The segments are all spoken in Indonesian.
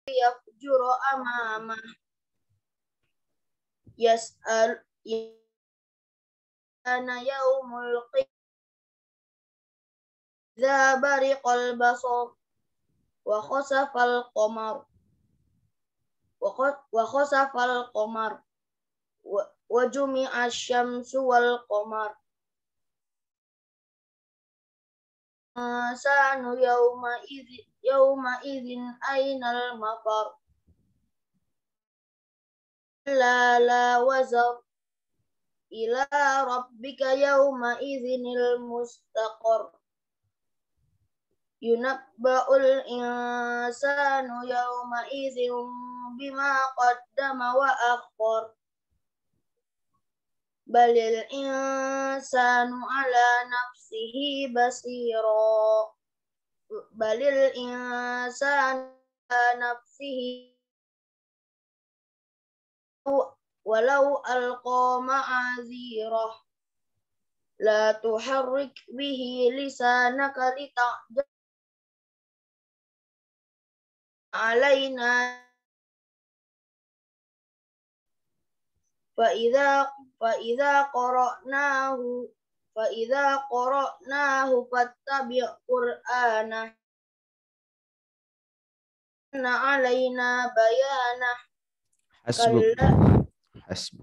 yafjuru amamah yas'al yana yaumul qiyamah bariqal basar wa khasafal qamar wa khasafal qamar wa jumi'a syamsu wal qamar sanu yawma idzin ainal mafar la wazar ila rabbika yawma idzinil mustaqar yunabba'ul insanu yawma idzin bima qaddama wa akhkhar balil insanu ala nafsihi basira balil insanu ala nafsihi walau alqa ma'azirah la tuharrik bihi lisanaka lita'jala alaina فإذا قرأناه فاتبع قرآنه إن علينا بيانه Hasbuk. Hasbuk.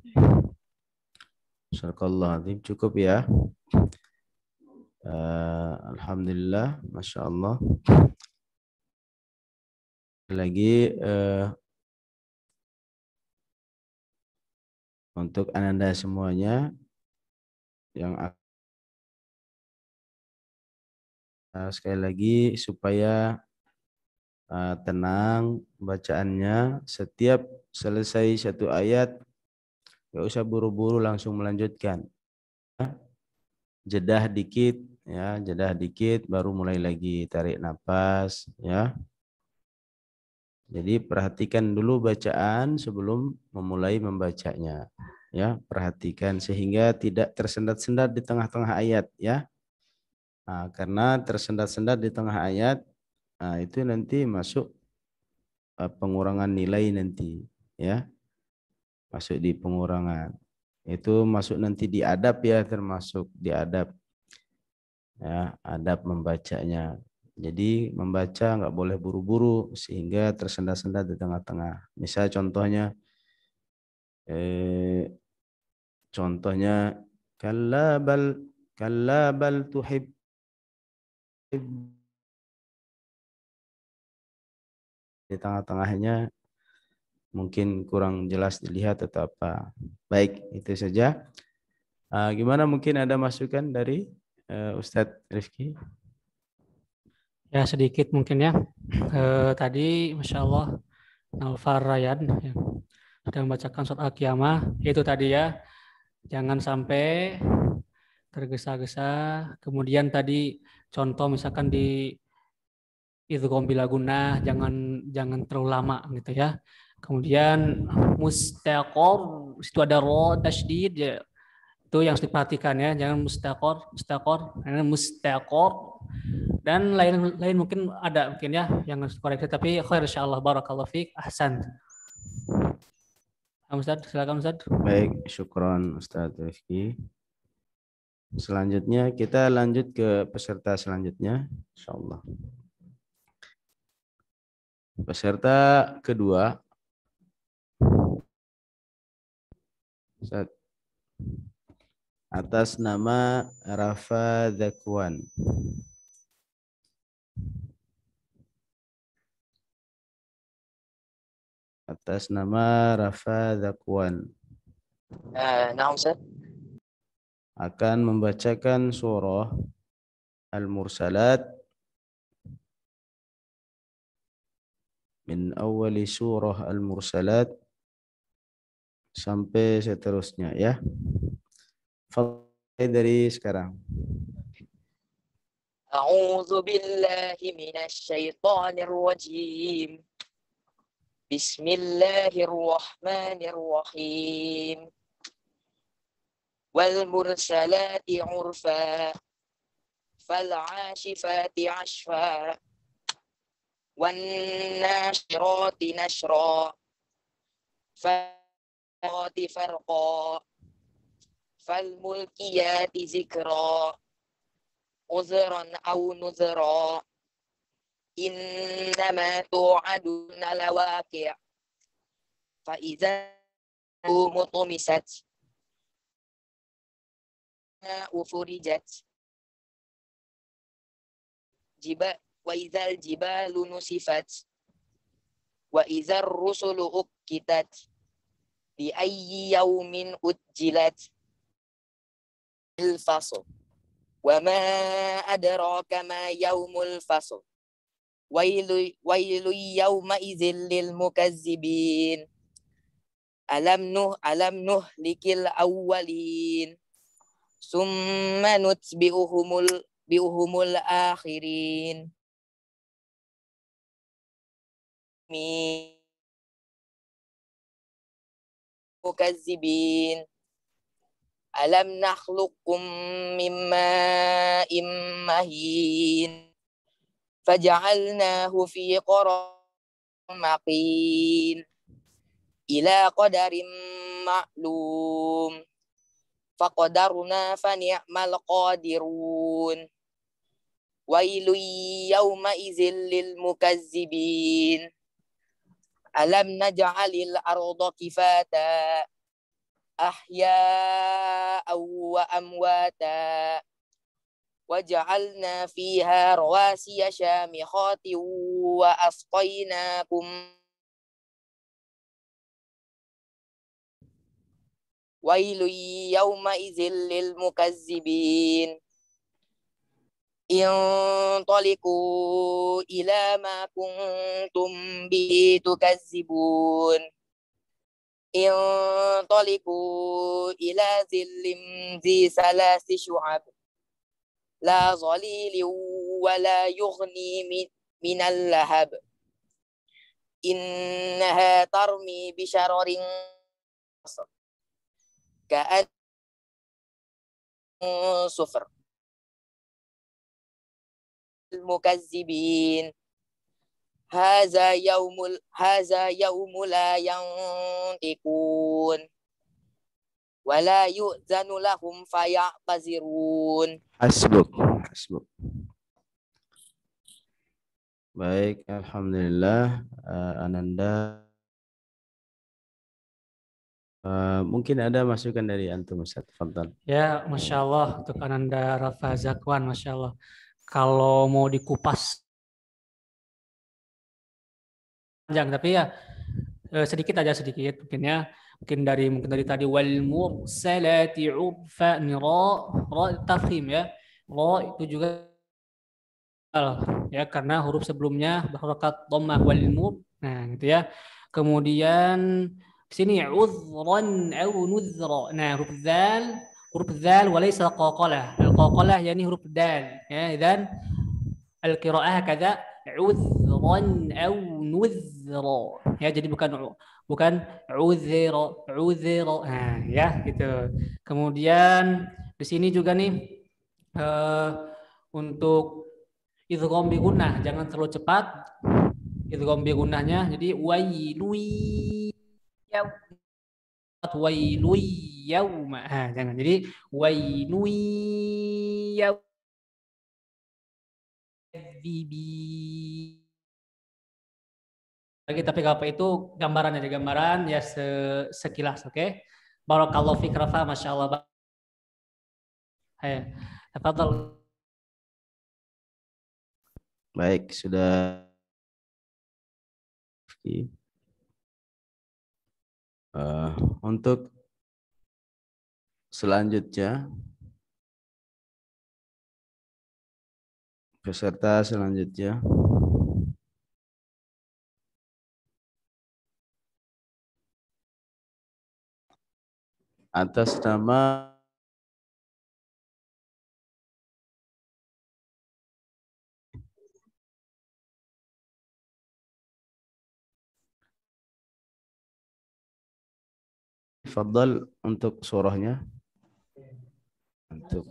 Sadaqallahu azim. Cukup ya. Alhamdulillah, Masya Allah. Lagi untuk Ananda semuanya yang sekali lagi supaya tenang bacaannya, setiap selesai satu ayat gak usah buru-buru langsung melanjutkan, jedah dikit ya, jedah dikit baru mulai lagi, tarik nafas ya. Jadi perhatikan dulu bacaan sebelum memulai membacanya ya, perhatikan sehingga tidak tersendat-sendat di tengah-tengah ayat ya. Nah, karena tersendat-sendat di tengah ayat, nah itu nanti masuk pengurangan nilai nanti ya, masuk di pengurangan, itu masuk nanti di adab ya, termasuk di adab ya, adab membacanya. Jadi membaca nggak boleh buru-buru sehingga tersendat-sendat di tengah-tengah. Misal contohnya kalla bal tuhib di tengah-tengahnya mungkin kurang jelas dilihat atau apa. Baik, itu saja. Gimana, mungkin ada masukan dari Ustadz Rifki? Ya sedikit mungkin ya. Tadi Masya Allah Naufar Ryan ya, sudah membacakan surat Al-Qiyamah. Itu tadi ya, jangan sampai tergesa-gesa. Kemudian tadi contoh misalkan di idgham bila gunnah, jangan terlalu lama gitu ya. Kemudian mustaqor, situ ada ro tasydid ya. Itu yang harus diperhatikan ya, jangan mustaqor, karena mustaqor. Dan lain mungkin ada mungkin ya yang harus dikoreksi, tapi khair insyaallah, barakallahu fiik, ahsan. Ustaz, silakan Ustaz. Baik, syukron Ustadz Rifki. Selanjutnya kita lanjut ke peserta selanjutnya, insyaallah. Peserta kedua, Ustaz, atas nama Rafa Zakwan. Atas nama Rafa Zakwan. Nah, Ustaz. Akan membacakan surah Al-Mursalat min awali surah Al-Mursalat sampai seterusnya ya. Mulai dari sekarang. A'udzu billahi minasy syaithanir rajim. Bismillahirrahmanirrahim. Wal mursalati 'urfa fal 'ashifati 'ashfa والناشرات نشرا فالقارات فرقا فالملقيات ذكرا عذرا أو نذرا إنما توعدون لواقع فإذا مطمست فرجت وإذا الجبال نسفت وإذا الرسل أقتت بأي يوم أجلت الفصل وما أدراك ما يوم الفصل ويل يومئذ للمكذبين ألم نهلك الأولين ثم نتبعهم الآخرين مكذبين ألم نخلقكم من ماء مهين فجعلناه في قرار مكين إلى قدر معلوم فقدرنا فنعم القادرون ويل يومئذ للمكذبين ألم نجعل الأرض كفاتا أحياء وأمواتا وجعلنا فيها رواسي شامخات وأسقيناكم ويل يومئذ للمكذبين انطلقوا إلى ما كنتم به تكذبون انطلقوا إلى ظل ذي ثلاث شعب لا ظليل ولا يغني من اللهب إنها ترمي بشرر كأن صفر المكذبين هذا يوم لا ينطقون ولا يؤذن لهم فيعتذرون. Hasbuk. Baik, alhamdulillah. Ananda, mungkin ada masukan dari antum, Ustaz. Fadhal. Ya, Masya Allah, untuk Ananda Rafa Zakwan, Masya Allah. Kalau mau dikupas panjang, tapi ya sedikit mungkin ya. Mungkin dari tadi wal mursalati urfa ni ra tafkhim ya. Ra itu juga ya karena huruf sebelumnya berharakat dhammah wal mur. Nah, gitu ya. Kemudian sini uzran au nuzra. Nah, huruf dzal walaysa qaqalah. Al-qaqalah yani huruf dal ya. Idzan al-qiraah kadza uzran au nuzra. Ya, jadi bukan uzira. Nah, ya gitu. Kemudian di sini juga nih untuk idgham bi gunnah jangan terlalu cepat. Idgham bi gunnahnya jadi wailui yauma. Jangan. Jadi wailui yauma. Tapi apa itu gambaran ya sekilas, oke? Barakallahu fik Rafa, Masya Allah. Tafadhal. Baik, sudah. Untuk selanjutnya, peserta selanjutnya. Atas nama Fadhal untuk surahnya. Untuk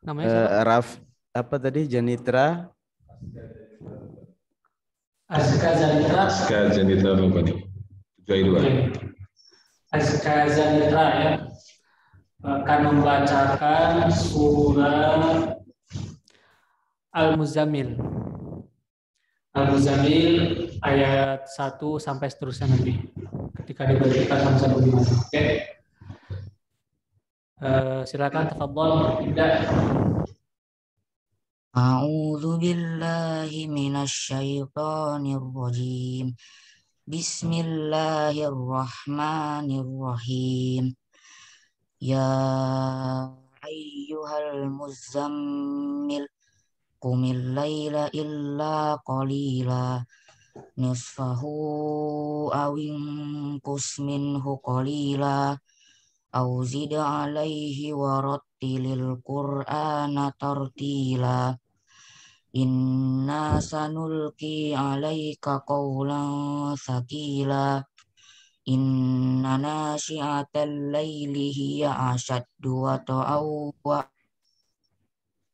namanya siapa? apa tadi Janitra? Azka Zanitra. Azka Janitra Rubani. 7 Azka Zanitra ya. Akan membacakan surat Al-Muzammil. Al-Muzammil ayat 1 sampai seterusnya nanti. Ketika dibacakan sampai satu gimana. Oke. Silakan tafadhol Indah. A'udzu billahi minasyaitonir rajim. Bismillahirrahmanirrahim. Ya ayyuhal muzammil qumil laila illa qalila nisfahu aw inqus minhu qalila aw zid alaihi warattilil qur'ana tartila. Inna sanulqi alaika qawlan thaqila. Inna nashi'atal laili hiya ashaddu wata'aw wa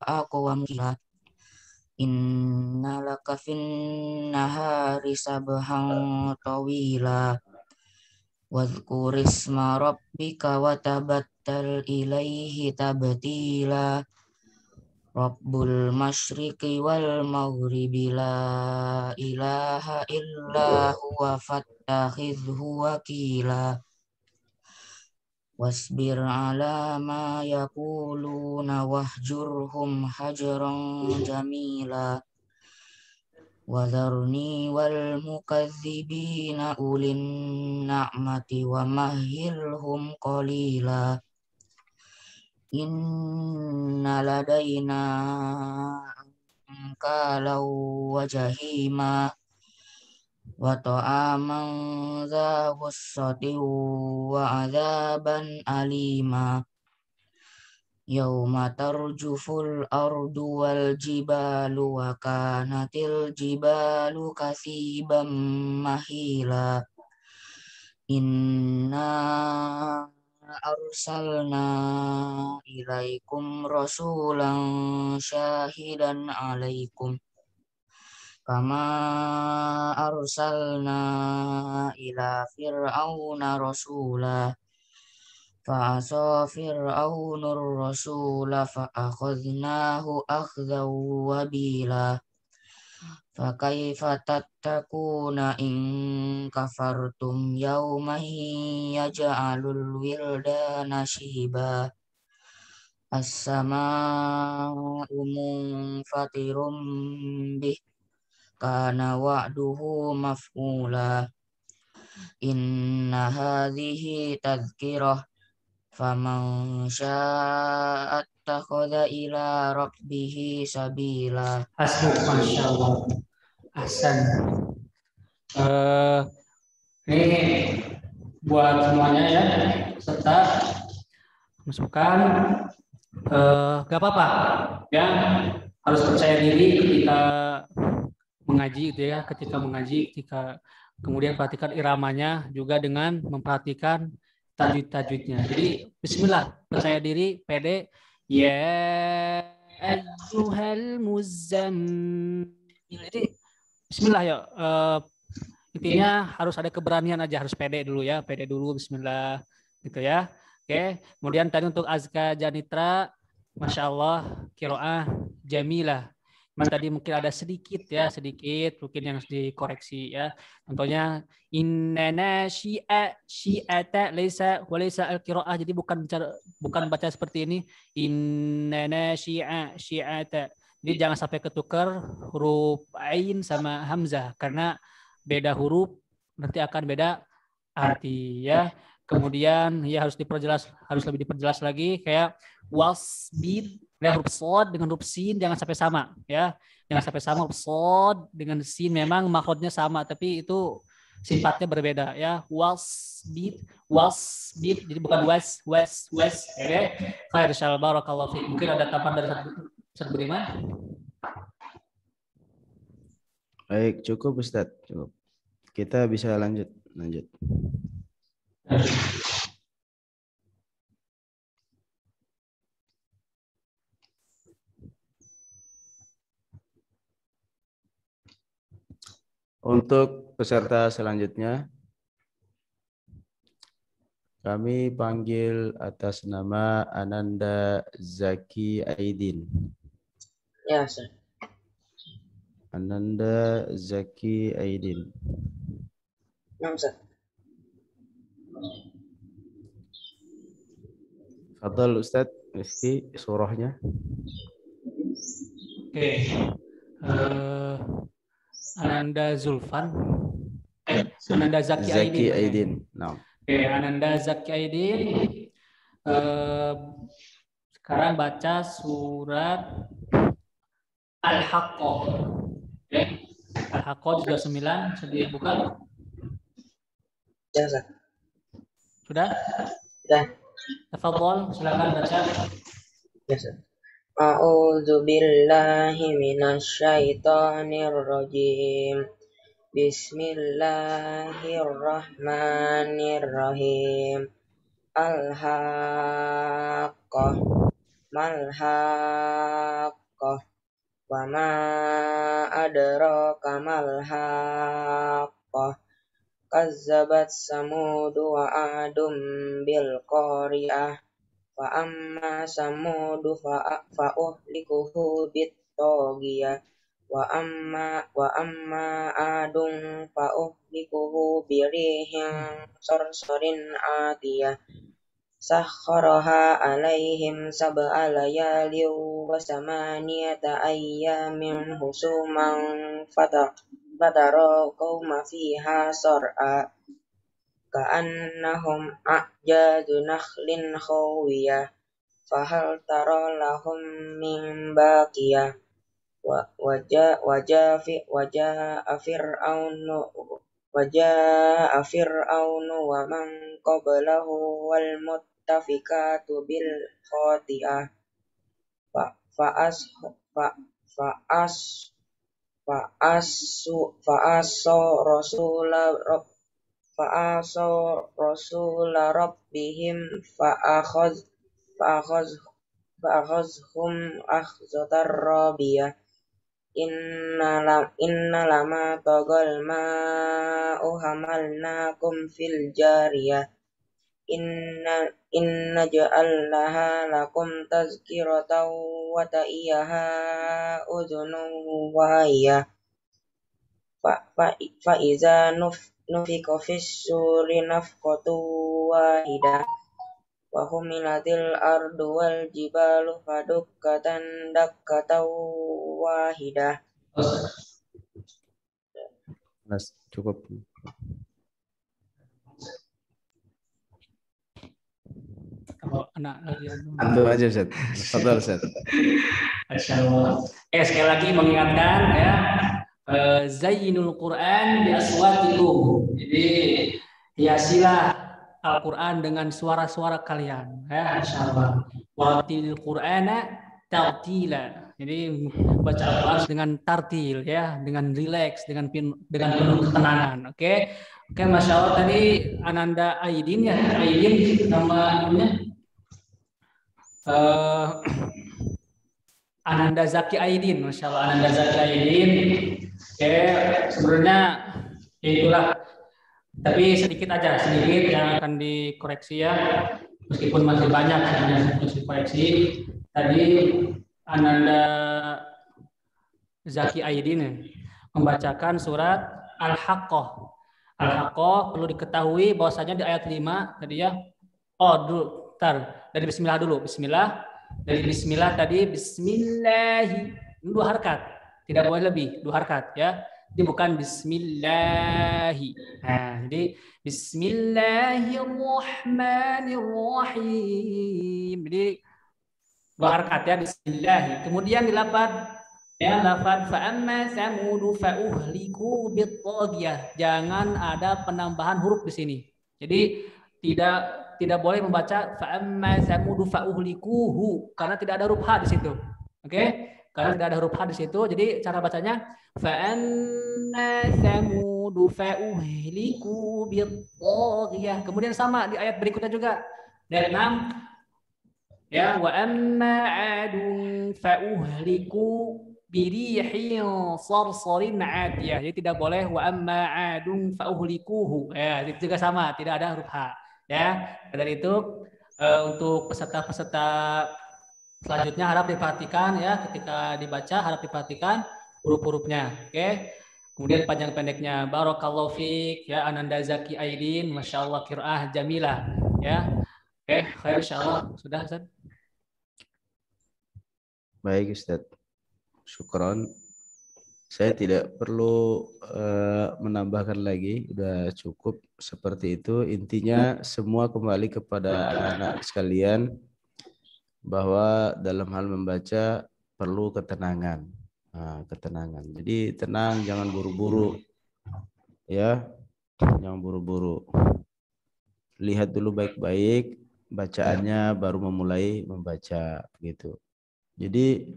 aqwam qila. Inna laka fin nahari sabhan tawila. Wadhkur isma rabbika wa tabattal ilaihi tabtila. Rabbul masyriqi wal maghribi la ilaha illa huwa fattakhidhu wakila. Wasbir ala ma yaquluna wahjurhum hajran jamila. Wadharni wal mukadzibina ulin na'mati wa mahhilhum qalila. Inna ladaina ankalau wa jahima wa ta'aman dha ghussati wa adzaban alima. Yauma tarjuful ardu wal jibalu wa kanatil jibalu kasiban mahila. Inna arsalna ilaikum rasulan syahidan alaikum kama arsalna ila fir'auna rasula fa'asa fir'aunur rasula fa'akhadnahu akhdan wabila. Fakaifa tattakuna in kafartum yawman yaj'alul wildana shiba. As-sama'u munfatirum bih kana wa'duhu maf'ula. Inna hadhihi tadhkirah faman syaa'a attakhadha ila rabbih sabila. Hasbuk, masyaallah. Ahsan. Ini buat semuanya ya, serta masukan. Gak apa-apa ya, harus percaya diri ketika mengaji gitu ya, ketika kemudian perhatikan iramanya juga dengan memperhatikan tajwid-tajwidnya. Jadi bismillah, percaya diri, pede. Ya ayyuhal muzammil. Jadi bismillah ya. Intinya harus ada keberanian aja, harus pede dulu ya, pede dulu, bismillah gitu ya. Oke, kemudian tadi untuk Azka Janitra, masya Allah, qiraah jamilah. Mas tadi mungkin ada sedikit mungkin yang harus dikoreksi ya. Contohnya innana syi'ata laisa al-qiraah, jadi bukan baca seperti ini. Innana syi'ata. Jadi jangan sampai ketukar huruf ain sama hamzah karena beda huruf nanti akan beda arti ya. Kemudian ya harus lebih diperjelas lagi kayak wasbid, huruf shad dengan huruf sin jangan sampai sama ya. Jangan sampai sama, huruf shad dengan sin memang makhrajnya sama tapi itu sifatnya berbeda ya. Wasbid jadi bukan was. Oke. Khair insyaallah, barakallahu fiik. Mungkin ada tambahan dari Ustaz Budiman? Baik, cukup Ustaz, cukup. Kita bisa lanjut. Untuk peserta selanjutnya, kami panggil atas nama Ananda Zaki Aidin. Ya, Ustaz. Ananda Zaki Aidin. Ya, Ustaz. Fadal Ustaz Rifki surahnya. Oke. Ananda Zulfan. Ananda Zaki Zaki Aidin. Aidin. Nah. Oke, Ananda Zaki Aidin. Sekarang baca surat Al-Haqqah. Oke. Al-Haqqah juga 9, sedih buka. Ya, Ustaz. Sudah? Sudah. Tafadhol, silakan baca. Ya, Ustaz. A'udzu billahi minasyaitonir rajim. Bismillahirrahmanirrahim. Al-Haqqah. Mal-Haqqah. Wa ma adraka mal-Haqqah. Kazzabat Samud wa Adum bil Qari'ah. Fa amma Samud fa uhlikuhu bit Taghiyah. Wa amma Adun fa uhlikuhu bi rihin sarsarin atiyah. Sakharaha alaihim sab'a layalin wa samaniyata ayyamin husuman fatara qauma fiha sar'a ka'annahum a'jadu nakhlin khawiyah fahal tara lahum min baqiyah. Waja'a Fir'aunu wa man qablahu wal muttafikatu bil khati'ah Rasula rabbihim fa'akhazhum akhzatar rabiyah. Inna lama tagal ma'u hamalnakum fil jariyah. Inna ja'alnaha lakum tazkiratan wa ta'iyaha udhunun wahiyah. Fa iza nufika fis suri nafqatu wahidah. Wa humilatil ardu wal jibalu fadukkatan dakkatan wahidah. Mas, cukup. Anak lagi. Antum aja Ustaz. Fadhal Ustaz. Masyaallah. Sekali lagi mengingatkan ya, zayyinul Quran bi aswatikum. Jadi hiasilah Al-Quran dengan suara-suara kalian ya, insyaallah. Watilil Qur'ana tartila. Jadi baca Al-Quran dengan tartil ya, dengan rileks, dengan penuh ketenangan. Oke, Masya Allah. Tadi Ananda Aidin ya, Aidin namanya. Ananda Zaki Aidin, Masya Allah, Ananda Zaki Aidin. Oke, sebenarnya itulah. Tapi sedikit yang akan dikoreksi ya, meskipun masih banyak sebenarnya harus dikoreksi. Tadi Ananda Zaki Aidin membacakan surat Al-Haqqah. Al-Haqqah perlu diketahui bahwasanya di ayat 5 tadi ya. Dari bismillah dulu. Dari bismillah tadi bismillahi. Ini 2 harakat. Tidak boleh lebih, 2 harakat ya. Jadi bukan bismillahi. Nah, jadi bismillahirrahmanirrahim. Jadi 2 harakat ya, bismillahi. Kemudian dilafaz ya, lafaz fa amma samud fa uhliku bit taghiyah. Jangan ada penambahan huruf di sini. Jadi tidak boleh membaca fa amma samud fa uhlikuhu karena tidak ada huruf h di situ. Oke? Karena tidak ada huruf h di situ, jadi cara bacanya fa anna samudu fa uhliku bit-taghiyah. Kemudian sama di ayat berikutnya juga. Ayat 6 ya, wa amma adun fa uhliku birihin sarsarin atiyah. Jadi tidak boleh wa amma adun fauhlikuhu. Ya, itu juga sama, tidak ada huruf H. Ya, dari itu untuk peserta-peserta selanjutnya harap diperhatikan ya, ketika dibaca harap diperhatikan huruf-hurufnya. Oke. Kemudian panjang pendeknya barakallahu fiik ya Ananda Zaki Aidin, masyaallah qiraah jamilah ya. Oke, khair insyaallah. Sudah Ustaz? Baik Ustaz. Syukron. Saya tidak perlu menambahkan lagi, sudah cukup seperti itu. Intinya semua kembali kepada anak-anak sekalian bahwa dalam hal membaca perlu ketenangan. Nah, ketenangan. Jadi tenang, jangan buru-buru. Ya, jangan buru-buru. Lihat dulu baik-baik bacaannya baru memulai membaca gitu. Jadi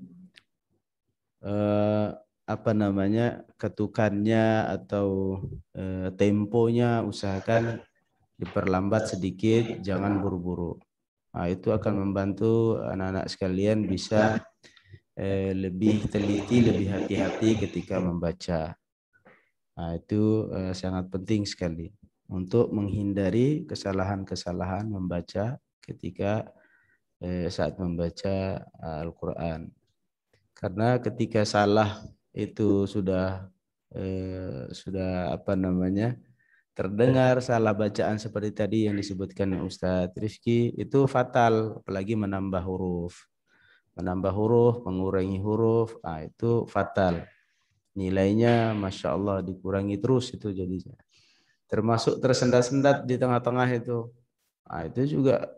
apa namanya, ketukannya atau temponya usahakan diperlambat sedikit, jangan buru-buru. Nah, itu akan membantu anak-anak sekalian bisa lebih teliti, lebih hati-hati ketika membaca. Nah, itu sangat penting sekali untuk menghindari kesalahan-kesalahan membaca ketika saat membaca Al-Quran. Karena ketika salah itu sudah apa namanya, terdengar salah bacaan seperti tadi yang disebutkan Ustadz Rizky, itu fatal, apalagi menambah huruf. Menambah huruf, mengurangi huruf, itu fatal. Nilainya Masya Allah dikurangi terus itu jadinya. Termasuk tersendat-sendat di tengah-tengah itu. Itu juga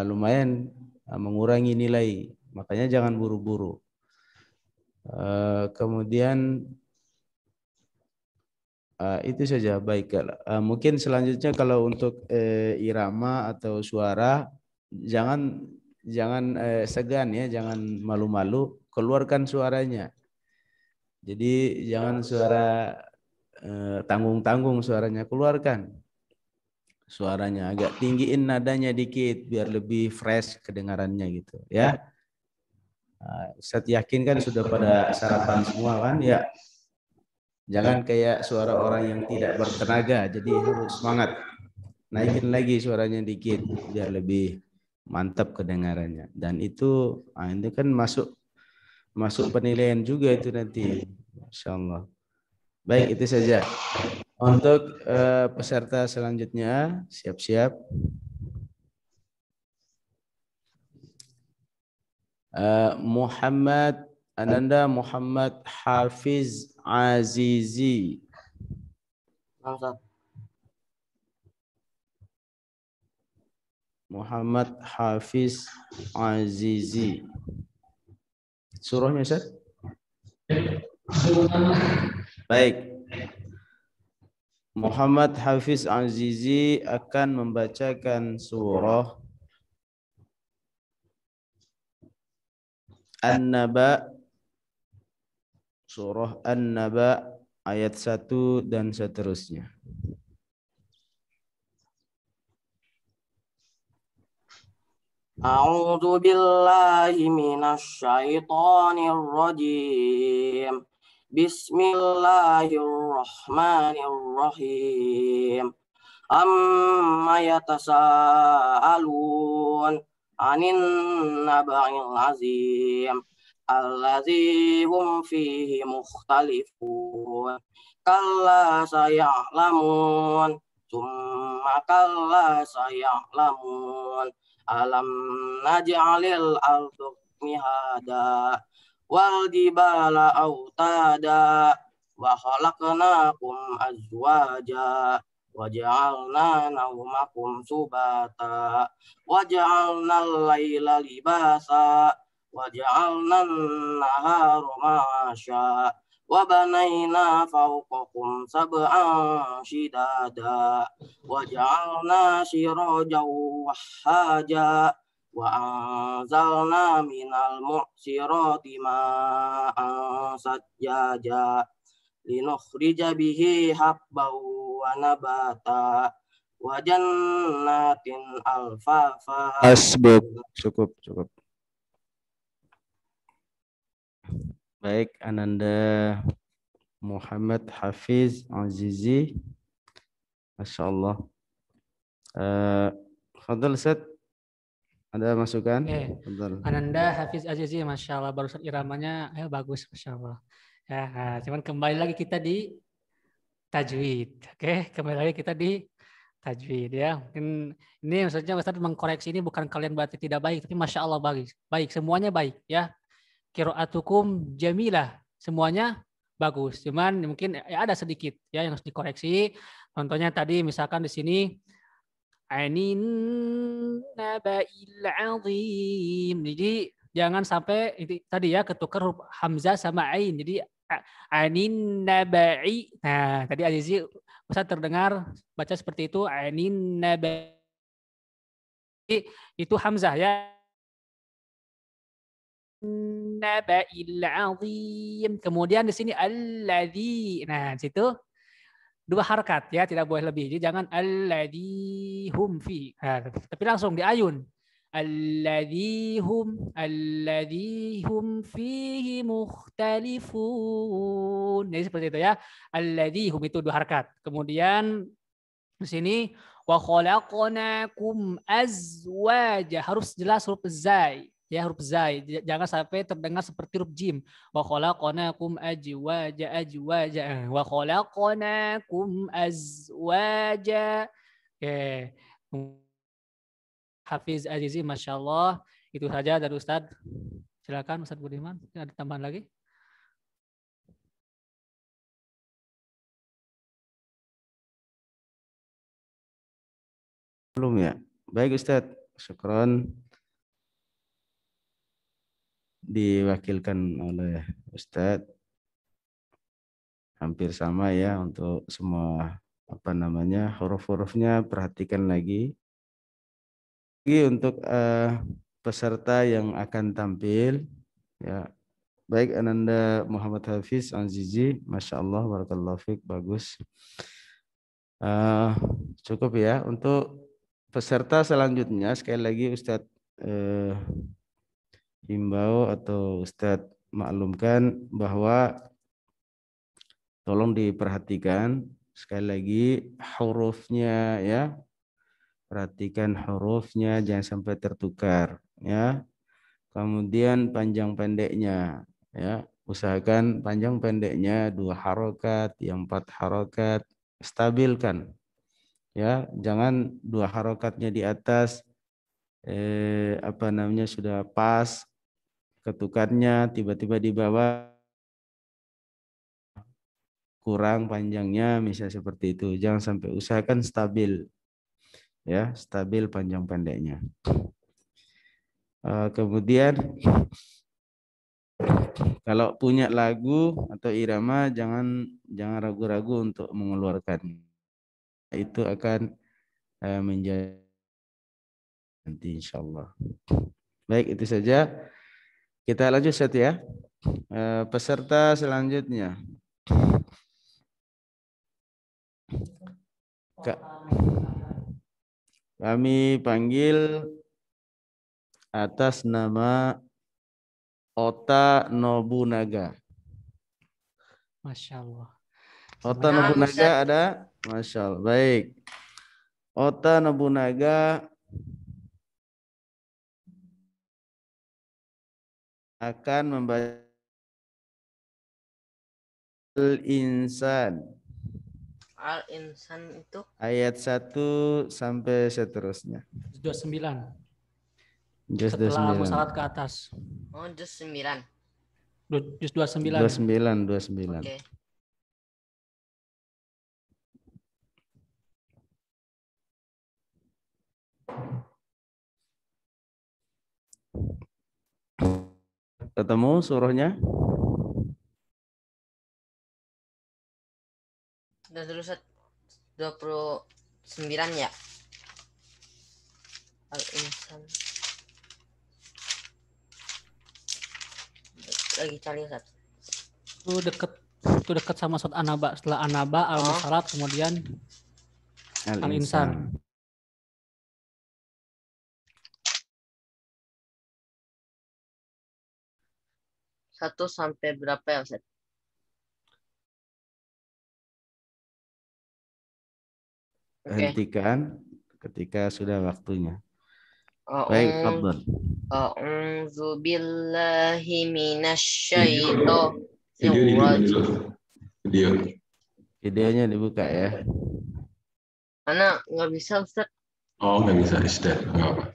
lumayan mengurangi nilai. Makanya jangan buru-buru. Kemudian itu saja. Baik. Mungkin selanjutnya kalau untuk irama atau suara, jangan segan ya, jangan malu-malu, keluarkan suaranya. Jadi jangan suara tanggung-tanggung suaranya, keluarkan suaranya, agak tinggiin nadanya dikit biar lebih fresh kedengarannya gitu ya. Saya yakin kan sudah pada sarapan semua kan ya. Jangan kayak suara orang yang tidak bertenaga, jadi harus semangat. Naikin lagi suaranya dikit biar lebih mantap kedengarannya. Dan itu kan masuk penilaian juga itu nanti. Masya Allah. Baik, itu saja. Untuk peserta selanjutnya, siap-siap. Muhammad Ananda Muhammad Hafiz Azizi. Muhammad Hafiz Azizi. Surahnya Ustaz? Baik. Muhammad Hafiz Azizi akan membacakan surah An-Naba, surah An-Naba ayat 1 dan seterusnya. A'udzu billahi minasy syaithanir rajim. Bismillahirrahmanirrahim. Amma yatasaalun 'anin naba'il 'azim allazi hum fihi mukhtalifun. Kalla saya'lamun, tsumma kalla saya'lamun. Alam naj'alil arda mihada wal jibala autada wa khalaqnakum azwaja wa ja'alna naumakum subata wa ja'alna al-laila libasa wa ja'alna an-nahara ma'asha wa banayna fawqakum sab'an shidada wa ja'alna sirajan wahhaja wa anzalna minal mu'sirati ma'an sajjaja linukhrija bihi habban wa nabata wa jannatin alfafa. Asbab. Cukup. Baik, Ananda Muhammad Hafiz Azizi. Masya Allah. Fadal Ustaz, ada masukan? Fadal. Ananda Hafiz Azizi, Masya Allah, barusan iramanya bagus, Masya Allah. Ya, cuman kembali lagi kita di tajwid. Oke, kembali lagi kita di tajwid ya. Mungkin ini maksudnya Ustaz mengkoreksi ini bukan kalian berarti tidak baik, tapi Masya Allah baik. Baik, semuanya baik ya. Qiraatukum jamilah, semuanya bagus. Cuman mungkin ya ada sedikit ya yang harus dikoreksi. Contohnya tadi misalkan di sini ainin naba'il azim. Jadi jangan sampai tadi ya ketukar huruf hamzah sama ain. Jadi ainin naba'i. Nah, tadi Azizi Ustaz terdengar baca seperti itu, ainin naba'i. Itu hamzah ya. Naba'il azim. Kemudian di sini alladzi. Nah, di situ dua harakat ya, tidak boleh lebih. Jadi jangan alladzi hum fi. Nah, tapi langsung di ayun. Alladzi hum fihi mukhtalifun. Jadi seperti itu ya. Alladzi hum itu dua harakat. Kemudian di sini wa khalaqnakum azwaja, harus jelas huruf zai. Ya, huruf zai, jangan sampai terdengar seperti huruf jim. Wa khalaqnakum azwaja. Wa khalaqnakum azwaja. Oke. Hafiz Azizi, Masya Allah. Itu saja dari Ustadz. Silakan Ustadz Budiman, ada tambahan lagi? Belum ya? Baik Ustadz, syukron. Diwakilkan oleh Ustadz, hampir sama ya untuk semua huruf-hurufnya, perhatikan lagi. Untuk peserta yang akan tampil ya. Baik, Ananda Muhammad Hafiz Azizi, Masya Allah, barakallahu fiik, bagus. Cukup ya. Untuk peserta selanjutnya sekali lagi Ustadz himbau atau Ustadz maklumkan bahwa tolong diperhatikan sekali lagi hurufnya ya. Perhatikan hurufnya, jangan sampai tertukar ya. Kemudian panjang pendeknya ya. Usahakan panjang pendeknya 2 harokat, yang 4 harokat, stabilkan ya. Jangan 2 harokatnya di atas sudah pas, ketukannya tiba-tiba di bawah kurang panjangnya, misalnya seperti itu. Jangan sampai, usahakan stabil ya, stabil panjang pendeknya. Kemudian kalau punya lagu atau irama jangan ragu-ragu untuk mengeluarkan. Itu akan menjadi nanti insyaallah. Baik, itu saja. Kita lanjut ya. Peserta selanjutnya. Kami panggil atas nama Ota Nobunaga. Masya Allah. Ota Nobunaga ada? Masya Allah. Baik. Ota Nobunaga akan membaca Al-Insan. Al-Insan itu ayat 1 sampai seterusnya. 29. Juz Setelah 29. musalat ke atas. oh juz 9. Juz 29. 29. Oke. Ketemu surahnya? Udah dulu 29 ya. Al-Insan. Lagi cari Ustaz. Itu dekat sama surat An-Naba. Setelah An-Naba, Al-Musalat, kemudian Al-Insan. 1 sampai berapa ya Ustaz? Oke. Hentikan ketika sudah waktunya. Baik, fadhal. A'udzu billahi minasy Video di mana dulu? Video. Videonya dibuka ya. Mana nggak bisa Ustaz? Oh, nggak bisa. Sudah, nggak apa.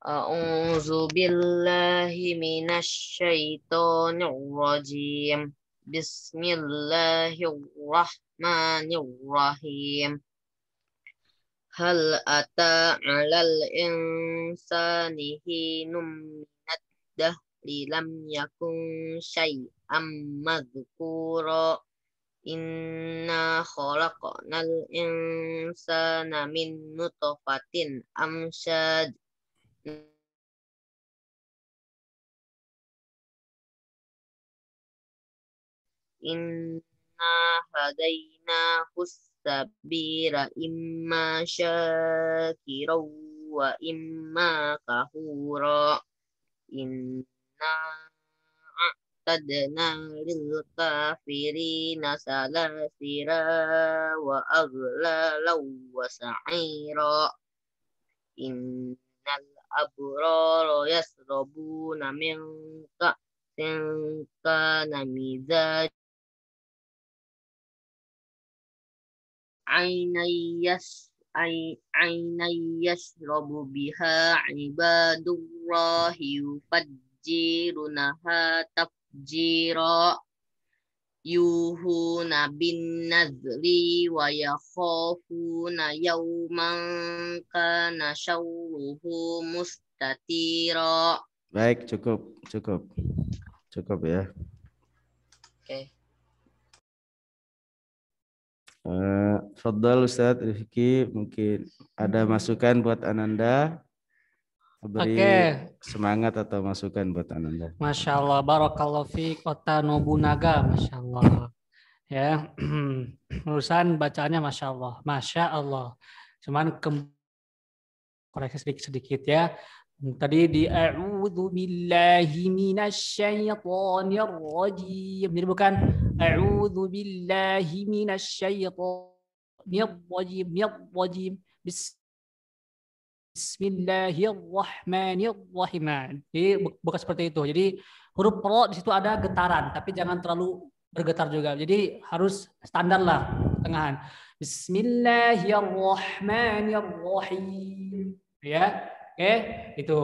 A'udzu billahi minasyaitonir rajim. Bismillahirrahmanirrahim. Hal ata 'alal insani hinum minad dahri lam yakun syai'am madhkura. Inna khalaqnal insana min nutfatin amsyad. Inna hadainahu sabila imma syakira wa imma kafura. Inna a'tadna lil kafirina salasira wa aghlala wa sa'ira. Innal abrara yasrabuna min ka'sin kana mizaj ainai yashrabu biha ibadullahi yufajjirunaha tafjira. Yuhuna bin nazri wa yakhafuna yawman kana syarruhu mustatira. Baik, cukup ya. Oke. Fadhal Ustadz Rifki, mungkin ada masukan buat Ananda? Beri semangat atau masukan buat Ananda. Masya Allah, barakallahu fiik Ota Nobunaga, Masya Allah. Ya, urusan bacaannya Masya Allah. Cuman koreksi sedikit ya. Tadi di a'udzu billahi minasyaitonir rajim. Jadi bukan a'udzu billahi minasyaitonir rajim. Bismillahirrahmanirrahim. Jadi bukan seperti itu. Jadi huruf ro di situ ada getaran, tapi jangan terlalu bergetar juga. Jadi harus standar lah, tengahan. Bismillahirrahmanirrahim. Ya, oke, itu.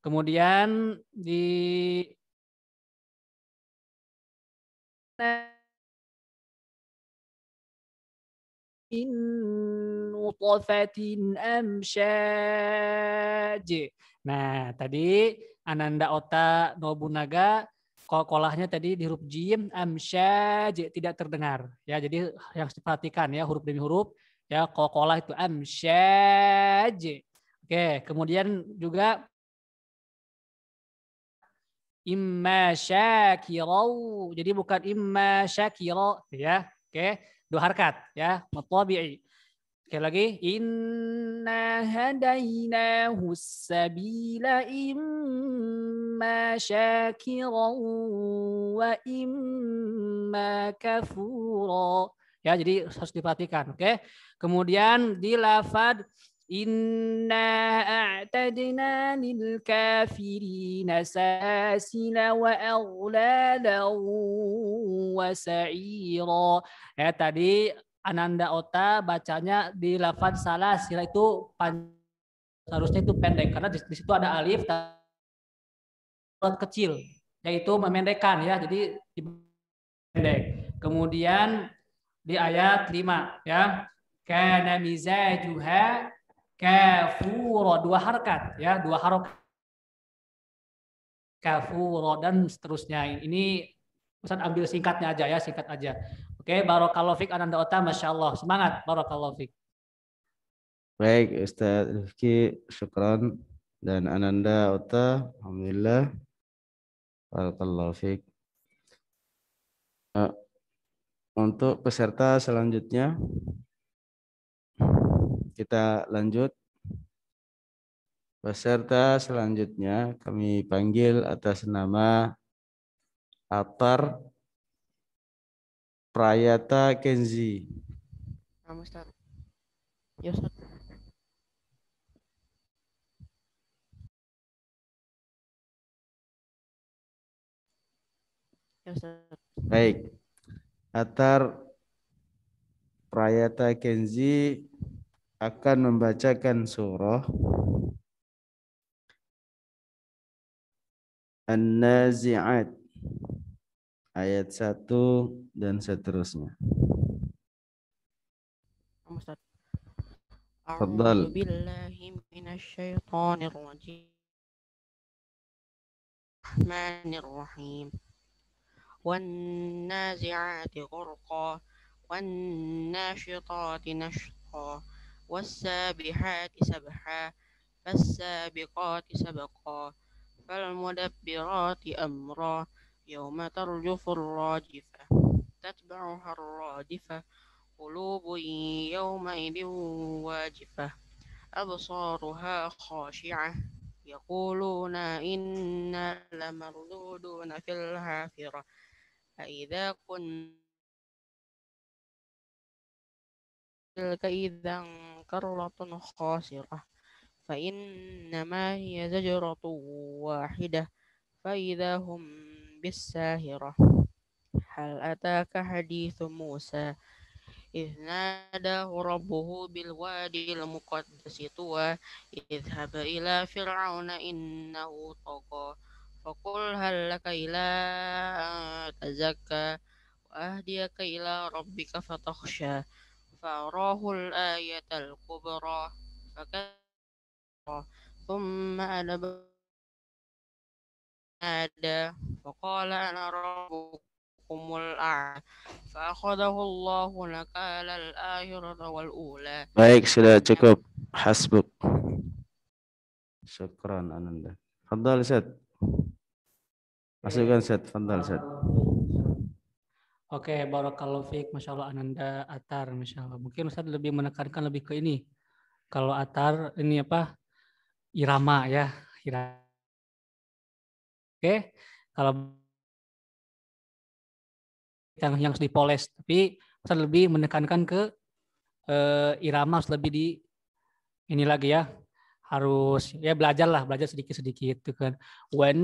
Kemudian di nutfatin amsyaj. Nah, tadi Ananda Ota Nobunaga kolahnya tadi di huruf jim amsyaj tidak terdengar ya. Jadi yang harus diperhatikan ya huruf demi huruf ya, kolah itu amsyaj. Oke, kemudian juga imma syakirau. Jadi bukan imma syakiro ya. Oke, 2 harkat ya, mutabi'i. Sekali lagi, inna hadainahu sabila imma syakirau wa imma kafura. Ya, jadi harus diperhatikan, oke? Kemudian di lafad inna a'tadna lil kafirina sasila wa aghlala wa sa'ira. Ya, tadi Ananda Ota bacanya di lafaz salasila itu harusnya itu pendek karena di situ ada alif kecil yaitu memendekkan ya, jadi pendek. Kemudian di ayat 5 ya, kana mizajuha kafura, 2 harkat ya, 2 harokat kafura dan seterusnya. Ini Ustaz ambil singkatnya aja ya, singkat aja. Oke, barakallahu fiik Ananda Ota, Masya Allah. Semangat, barakallahu fiik. Baik, Ustaz Rifki, syukran. Dan Ananda Ota, alhamdulillah. Barakallahu fiik. Untuk peserta selanjutnya, kita lanjut. Peserta selanjutnya kami panggil atas nama Atar Prayata Kenzi. Nama Ustaz. Ya Ustaz. Ya Ustaz. Baik. Atar Prayata Kenzi akan membacakan surah An-Nazi'at ayat 1 dan seterusnya. Nama Ustaz. Tafadhal. A'udzu billahi minasy syaithanir rajim. Rahmanir-Rahim. والنازعات غرقا والناشطات نشطا والسابحات سبحا فالسابقات سبقا فالمدبرات أمرا يوم ترجف الراجفة تتبعها الرادفة قلوب يومئذ واجفة أبصارها خاشعة يقولون إنا لمردودون في الحافرة أإذا كنا تلك إذا كرة خاسرة فإنما هي زجرة واحدة فإذا هم بالساهرة هل أتاك حديث موسى إذ ناداه ربه بالوادي المقدس طوى اذهب إلى فرعون إنه طغى فقل هل لك إلى أن تزكى وأهديك إلى ربك فتخشى فأراه الآية الكبرى فكبر ثم أدبر نادى فقال أنا ربكم الأعلى فأخذه الله نكال الآخرة والأولى. Baik, sudah cukup. Hasbuk. Syukran Ananda. Fadhal Ustaz. Masukkan Ustaz, fadhal Ustaz. Oke, barakallahu fiik, Masya Allah Ananda Atar, Masya Allah. Mungkin Ustaz lebih menekankan lebih ke ini. Kalau Atar ini apa? Irama ya. Irama. Oke, kalau yang harus dipoles, tapi Ustaz lebih menekankan ke irama, harus lebih di ini lagi ya. Harus ya belajar sedikit-sedikit gitu kan. Wan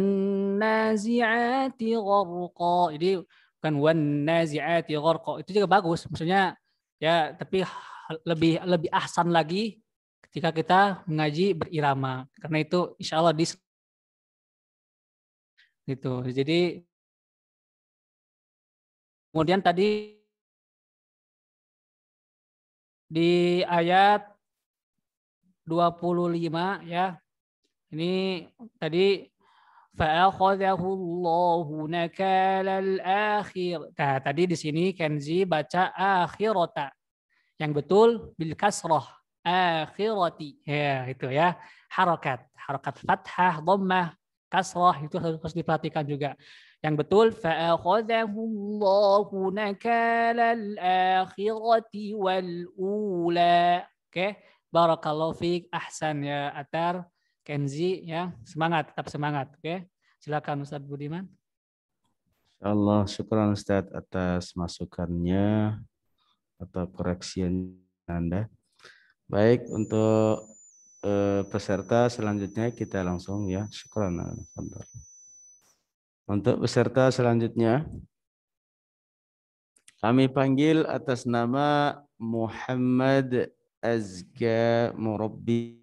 nazi'ati gharqa. Jadi bukan wan nazi'ati gharqa. Itu juga bagus. Maksudnya ya tapi lebih ahsan lagi ketika kita mengaji berirama. Karena itu insya Allah gitu. Jadi kemudian tadi di ayat 25 ya. Ini tadi فَأَخَذَهُ اللَّهُ نَكَالَ الْآخِرَةِ. Nah, tadi di sini Kenzi baca akhirata. Yang betul bil kasrah, akhirati. Ya, itu ya. Harakat fathah, dhammah, kasrah itu harus diperhatikan juga. Yang betul فَأَخَذَهُ اللَّهُ نَكَالَ الْآخِرَةِ وَالْأُولَى. Oke, barakallahu fiik, ahsan ya Atar. Kenzi ya, semangat, tetap semangat. Oke, silakan Ustadz Budiman. Insyaallah, syukran Ustadz atas masukannya atau koreksian Anda. Baik, untuk peserta selanjutnya kita langsung ya, syukran. Untuk peserta selanjutnya kami panggil atas nama Muhammad Azka Murabbi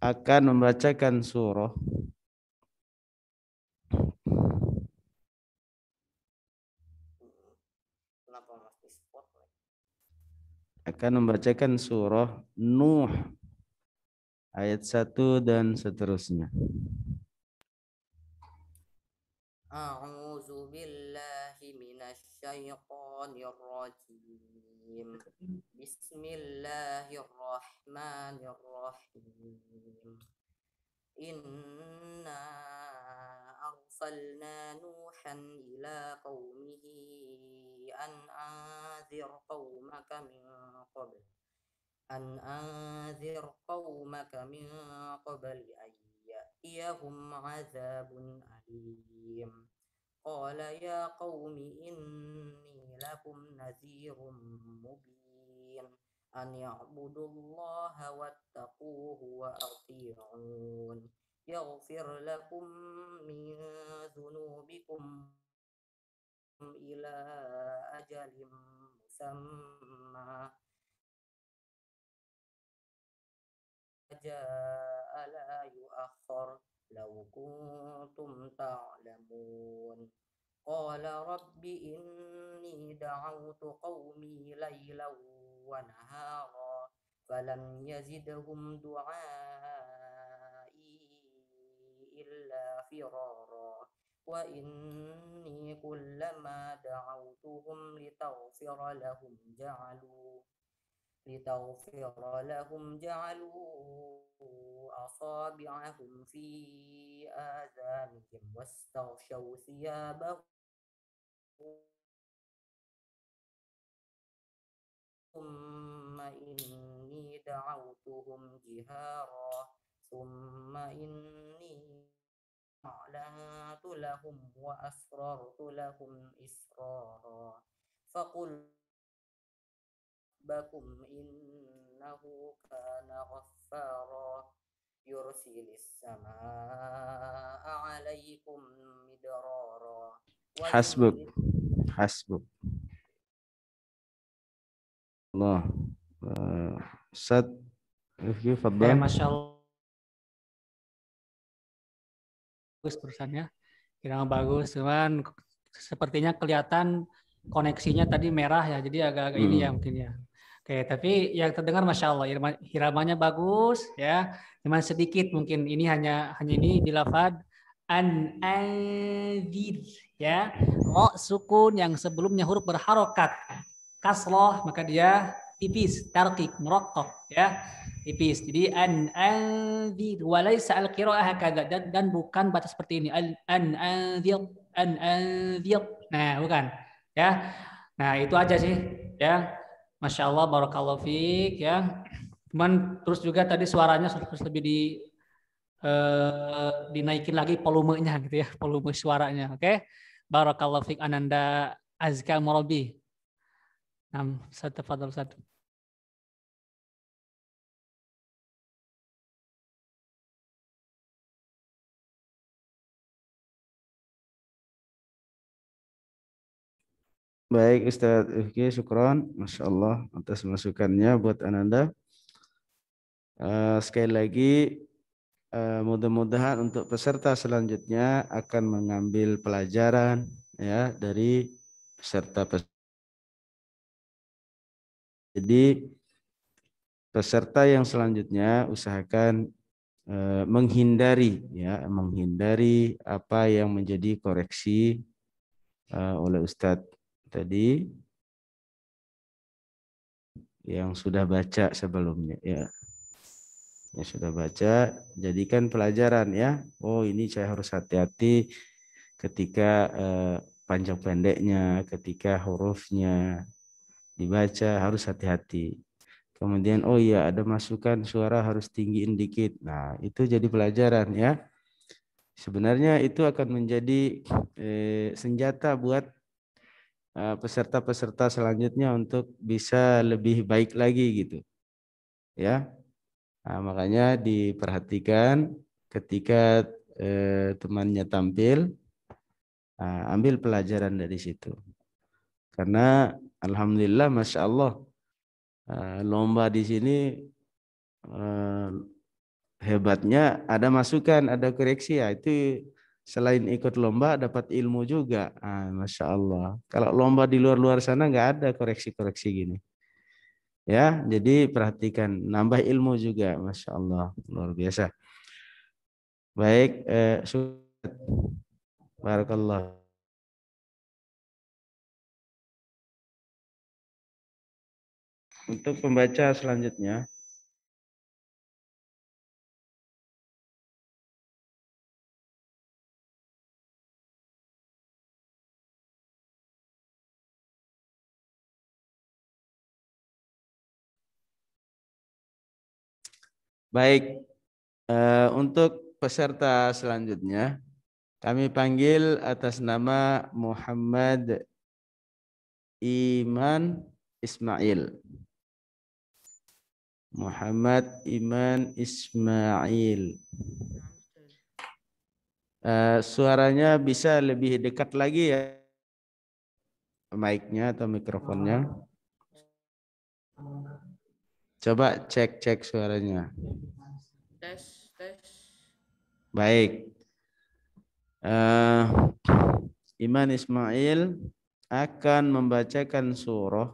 akan membacakan surah Nuh ayat 1 dan seterusnya. A'udzu billahi minasyaitonir rajim. Bismillahirrahmanirrahim. Inna أرسلنا نوحا إلى قومه أن أنذر قومك من قبل أن يأتيهم عذاب أليم قال يا قوم إني لكم نذير مبين أن يعبدوا الله واتقوه وأطيعون يغفر لكم من ذنوبكم إلى أجل مسمى جاء لا يؤخر لو كنتم تعلمون قال رب إني دعوت قومي ليلا ونهارا فلم يزدهم دعائي إلا فرارا وإني كلما دعوتهم لتغفر لهم جعلوا أصابعهم في آذانهم واستغشوا ثيابهم ثم إني دعوتهم جهارا ثم إني أعلنت لهم وأسررت لهم إسرارا فقل ربكم إنه كان غفارا يرسل السماء عليكم مدرارا حسبك Allah. Ustaz Rifki, fadhal. Masya Allah. Bagus perusahaannya. Kira bagus, cuman sepertinya kelihatan koneksinya tadi merah ya, jadi agak-agak ini ya mungkin ya. Oke, tapi yang terdengar Masya Allah, iramanya bagus ya, cuman sedikit mungkin ini hanya ini di lafad an-anzir ya. Sukun yang sebelumnya huruf berharokat kasroh maka dia tipis, tarqiq, muraqqaq ya, tipis. Jadi an-anzir walaysa al-qiraa'ah hakadha, dan bukan baca seperti ini an-anzir. Nah, bukan ya. Nah, itu aja sih ya. Masya Allah, barakallahu fiik ya. Cuman terus juga tadi suaranya harus lebih dinaikin lagi volumenya gitu ya, volume suaranya. Oke. Barakallahu fiik Ananda Azka Murabi. Tafadhal Ustaz. Baik Ustaz Rifki, syukron Masya Allah atas masukannya buat Ananda. Sekali lagi mudah-mudahan untuk peserta selanjutnya akan mengambil pelajaran ya dari peserta. Jadi peserta yang selanjutnya usahakan menghindari apa yang menjadi koreksi oleh Ustadz tadi yang sudah baca sebelumnya ya. Yang sudah baca, jadikan pelajaran ya. Oh, ini saya harus hati-hati ketika panjang pendeknya, ketika hurufnya dibaca harus hati-hati. Kemudian oh iya ada masukan suara harus tinggiin dikit. Nah, itu jadi pelajaran ya. Sebenarnya itu akan menjadi senjata buat peserta-peserta selanjutnya untuk bisa lebih baik lagi gitu. Ya. Nah, makanya diperhatikan ketika temannya tampil, ambil pelajaran dari situ. Karena alhamdulillah Masya Allah lomba di sini hebatnya ada masukan, ada koreksi ya. Itu selain ikut lomba dapat ilmu juga. Masya Allah. Kalau lomba di luar-luar sana nggak ada koreksi-koreksi gini. Ya, jadi perhatikan, nambah ilmu juga, Masya Allah, luar biasa. Baik, barakallah. Untuk pembaca selanjutnya. Baik, untuk peserta selanjutnya kami panggil atas nama Muhammad Iman Ismail. Muhammad Iman Ismail. Suaranya bisa lebih dekat lagi ya, mic-nya atau mikrofonnya. Coba cek suaranya. Tes, tes. Baik. Iman Ismail akan membacakan surah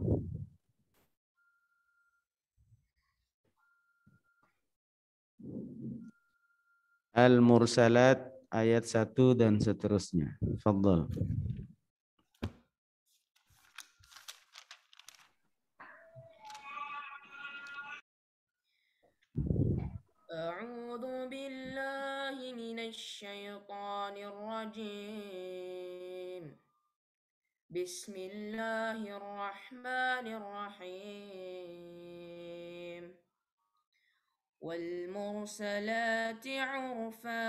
Al-Mursalat ayat 1 dan seterusnya. Fadhal. أعوذ بالله من الشيطان الرجيم. بسم الله الرحمن الرحيم. والمرسلات عرفا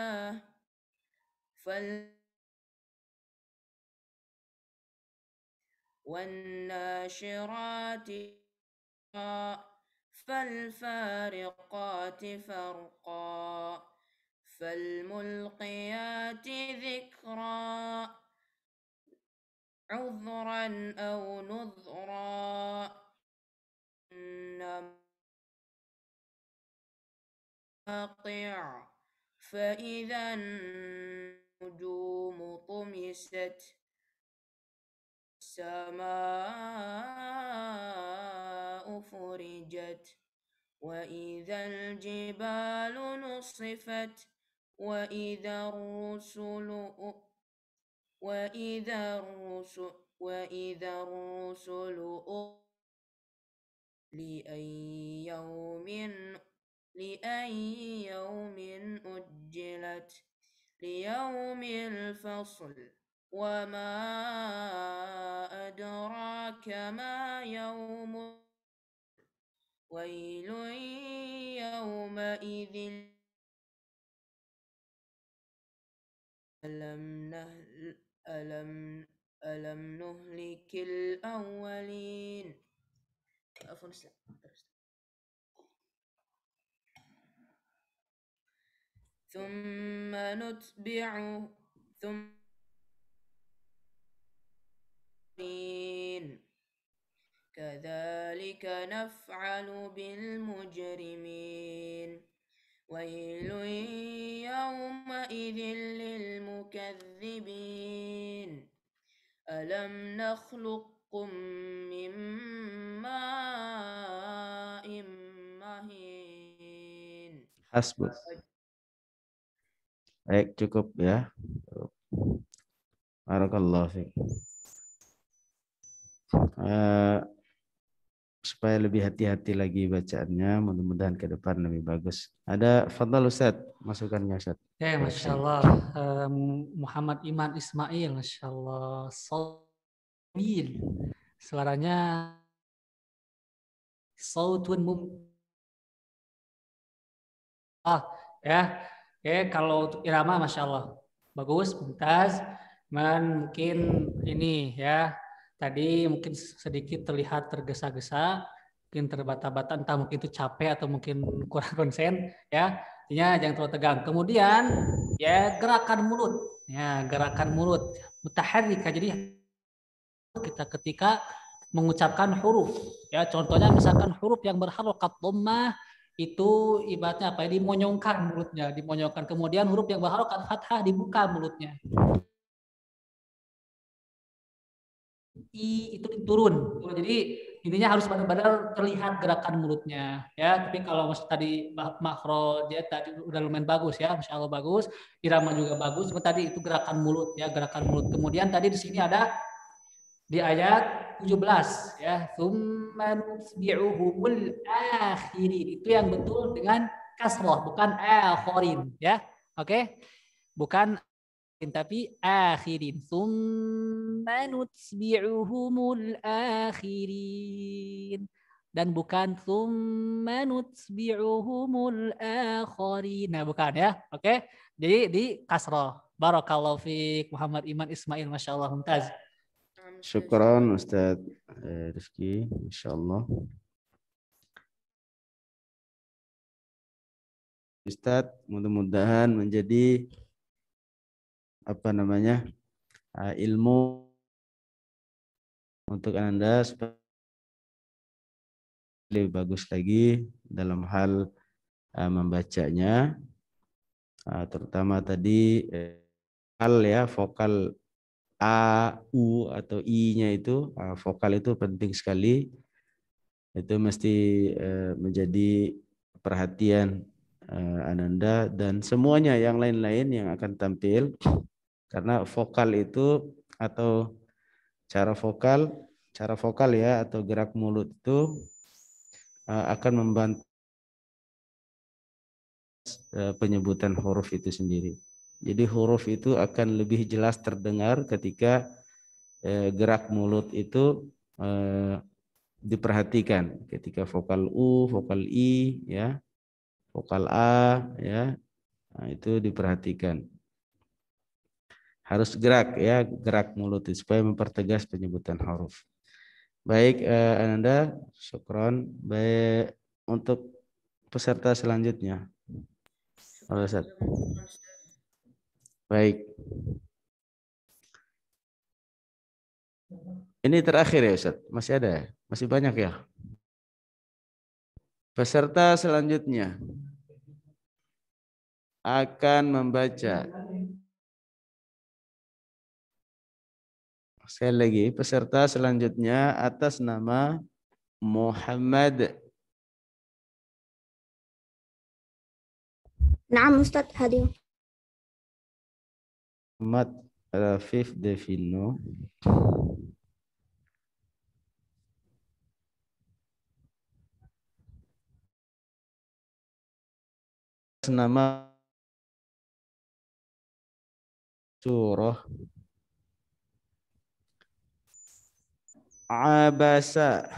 والناشرات فالفارقات فرقا فالملقيات ذكرا عذرا أو نذرا واقع فإذا النجوم طمست السماء فرجت وإذا الجبال نصفت وإذا الرسل لأي يوم أجلت ليوم الفصل وما أدراك ما يوم ويل يومئذ ألم نهلك الأولين. ثم نتبعه كذلك نفعل بالمجرمين. ويل يومئذ للمكذبين. ألم نخلقكم من ماء مهين. Hasbus. Baik, cukup ya. Barakallahu fiik. Supaya lebih hati-hati lagi bacaannya, mudah-mudahan ke depan lebih bagus. Ada fadhal Ustaz, masukannya Ustaz. Ya, Masya Allah. Muhammad Iman Ismail, Masya Allah. Suaranya sautun ya. Oke, kalau untuk irama Masya Allah bagus, mumtaz. Mungkin ini ya, tadi mungkin sedikit terlihat tergesa-gesa, mungkin terbata-bata, entah mungkin itu capek atau mungkin kurang konsen ya. Artinya jangan terlalu tegang. Kemudian ya gerakan mulut mutaharrika. Jadi kita ketika mengucapkan huruf ya, contohnya misalkan huruf yang berharokat dhammah itu ibaratnya apa ya, dimonyongkan mulutnya, dimonyongkan. Kemudian huruf yang berharokat fathah dibuka mulutnya. Itu turun. Jadi intinya harus benar-benar terlihat gerakan mulutnya ya. Tapi kalau tadi makro dia tadi udah lumayan bagus ya, Masya Allah bagus, irama juga bagus. Cuma tadi itu gerakan mulut ya, gerakan mulut. Kemudian tadi di sini ada di ayat 17 ya, tsumma nutbi'uhumul akhirin. Itu yang betul dengan kasrah, bukan akhirin ya. Oke? Bukan tapi akhirin. Tsumma nutbi'uhumul akhirin. dan bukan tsumma nutbi'uhumul akharin. Nah, bukan ya. Oke. Jadi di kasroh. Barakallahu fiik Muhammad Iman Ismail, Masya Allah, mumtaz. Syukran Ustaz Rizky, insyaallah. Ustaz, mudah-mudahan menjadi apa namanya ilmu untuk Anda supaya lebih bagus lagi dalam hal membacanya, terutama tadi vokal A, U atau I-nya itu, vokal itu penting sekali. Itu mesti menjadi perhatian Ananda dan semuanya yang lain-lain yang akan tampil, karena vokal itu atau cara vokal ya atau gerak mulut itu akan membantu penyebutan huruf itu sendiri. Jadi huruf itu akan lebih jelas terdengar ketika gerak mulut itu diperhatikan, ketika vokal U, vokal I, ya, vokal A, ya, nah, itu diperhatikan. Harus gerak ya, gerak mulut itu supaya mempertegas penyebutan huruf. Baik, Ananda, syukron. Baik, untuk peserta selanjutnya. Ustaz. Baik. Ini terakhir ya Ustaz? Masih ada ya? Masih banyak ya? Peserta selanjutnya akan membaca. Sekali lagi, peserta selanjutnya atas nama Muhammad. Naam Ustaz, hadir. Muhammad Rafif Devino. Nama surah Abasa.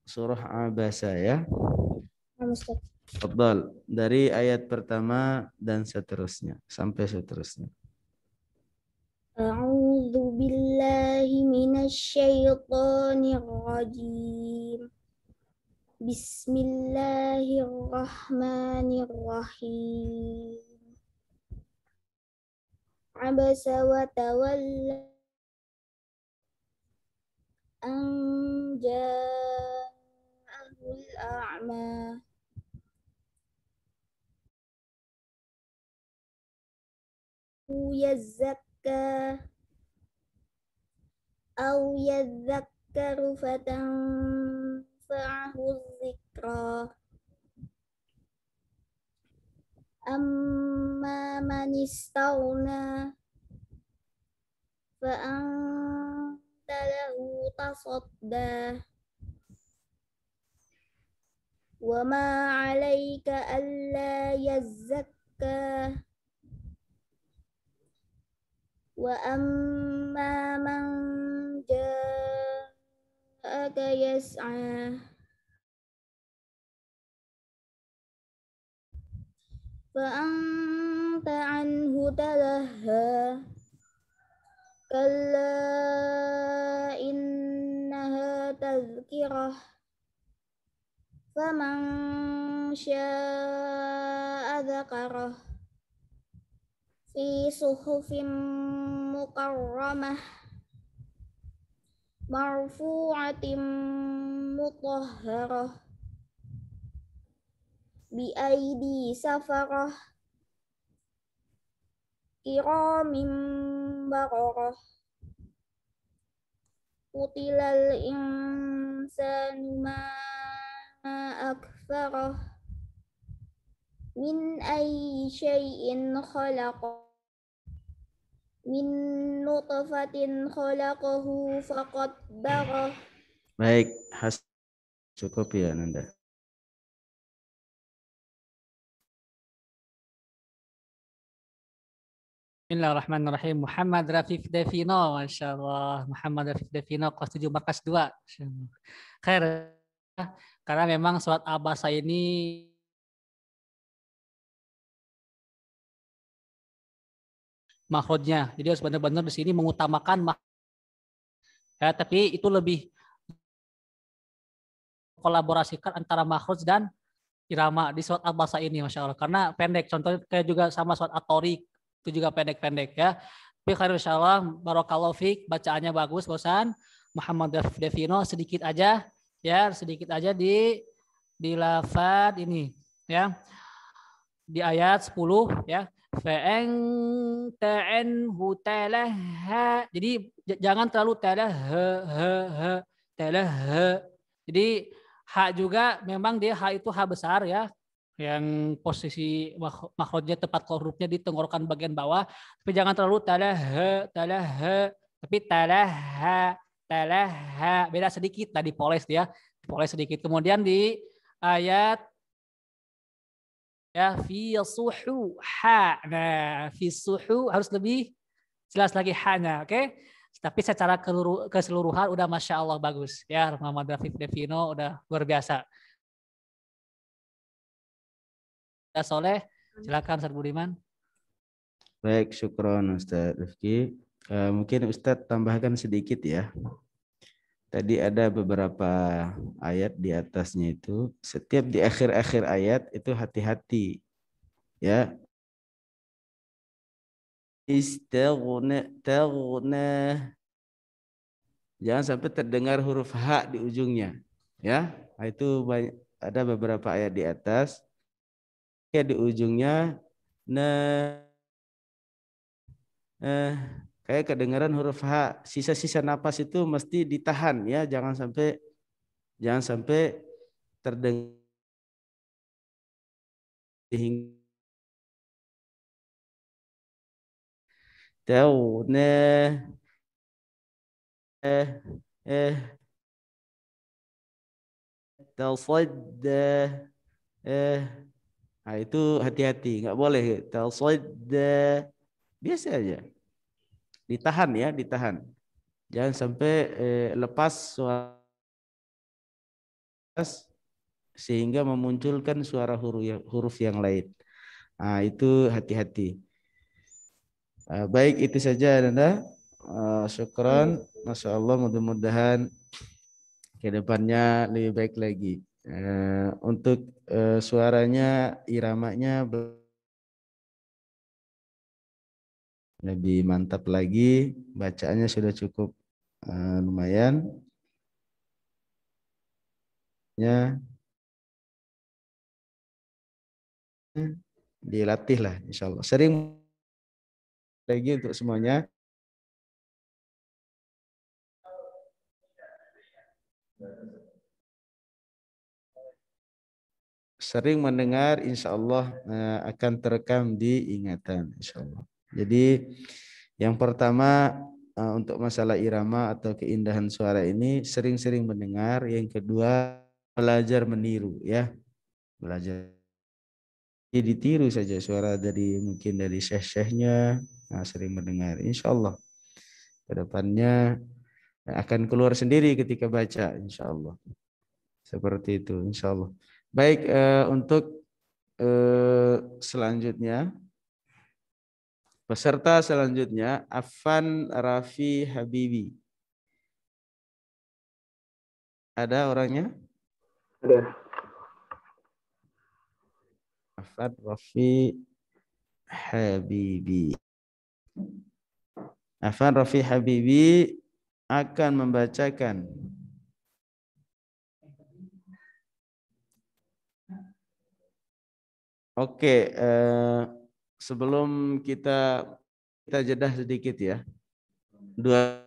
Surah Abasa ya. Tafadhal, dari ayat pertama dan seterusnya sampai seterusnya. A'udzu billahi minasyaitonir rajim. Bismillahirrahmanirrahim. Abasa wa tawalla an ja'ahul a'ma. Yazakka au yadzakkaru fatanfa'ahu dzikra. Amma man istaghna fa'anta lahu tasadda. Wa ma 'alaika alla yazzakka. Wa amma man ja'aka yas'a fa'anta anhu talaha. Kalla innaha tazkirah. Faman sya'a dzakarah. Fi suhufin mukarramah marfu'atin mutahharah bi aidi safarah kiramin bararah. Qutilal insanu ma akfarah. Min ayyi syai'in khalaqah. Min nutfatin khalaqahu faqaddarah. Baik, cukup ya Nanda. Bismillahirrahmanirrahim. Muhammad Rafif Devino, Masya Allah. Muhammad Rafif Devino, kelas 7 markas 2. Khair. Karena memang surat Abasa ini makhrajnya. Jadi harus benar-benar di sini mengutamakan ya, tapi itu lebih kolaborasikan antara makhraj dan irama di surat Abasa ini, Masya Allah. Karena pendek, contohnya kayak juga sama surat At-Tariq, itu juga pendek-pendek ya. Tapi khair insyaallah, barakallahu fiik, bacaannya bagus, bosan. Muhammad Rafif Devino sedikit aja ya, sedikit aja di lafaz ini ya. Di ayat 10 ya. Fa'an ta'anhu talaha. Jadi jangan terlalu talaha. Jadi ha juga memang dia ha itu ha besar ya, yang posisi makhrajnya tepat hurufnya di tenggorokan bagian bawah, tapi jangan terlalu talaha, tapi talaha, beda sedikit, tadi dipoles dia, dipoles sedikit. Kemudian di ayat ya fi suhu ha, nah fi suhu harus lebih jelas lagi ha-nya, oke? Tapi secara keseluruhan udah Masya Allah bagus ya. Muhammad Rafif Devino udah luar biasa. Ya Soleh, silakan Ustaz Budiman. Baik, syukron Ustaz Rifki. Mungkin Ustaz tambahkan sedikit ya. Tadi ada beberapa ayat di atasnya itu. Setiap di akhir-akhir ayat itu hati-hati ya. Istaghna. Jangan sampai terdengar huruf H di ujungnya. Ya, itu banyak, ada beberapa ayat di atas. Ya, di ujungnya kayak kedengaran huruf H. Sisa-sisa napas itu mesti ditahan ya, jangan sampai terdengar nah itu hati-hati, nggak boleh biasa aja, ditahan ya, ditahan, jangan sampai lepas suara sehingga memunculkan suara huruf yang lain. Nah itu hati-hati. Baik, itu saja Nanda. Syukran, Masya Allah, mudah-mudahan ke depannya lebih baik lagi. Untuk suaranya, iramanya lebih mantap lagi, bacaannya sudah cukup lumayan. Ya, dilatih lah insya Allah. Sering lagi untuk semuanya. Sering mendengar insya Allah akan terekam di ingatan insya Allah. Jadi yang pertama untuk masalah irama atau keindahan suara ini sering-sering mendengar. Yang kedua belajar meniru ya, belajar. Jadi ditiru saja suara dari mungkin dari syekh-syekhnya, sering mendengar. Insya Allah kedepannya akan keluar sendiri ketika baca insya Allah. Seperti itu insya Allah. Baik, untuk selanjutnya, peserta selanjutnya Afan Rafi Habibi. Ada orangnya? Ada. Afan Rafi Habibi. Afan Rafi Habibi akan membacakan Oke, sebelum kita jedah sedikit ya, 2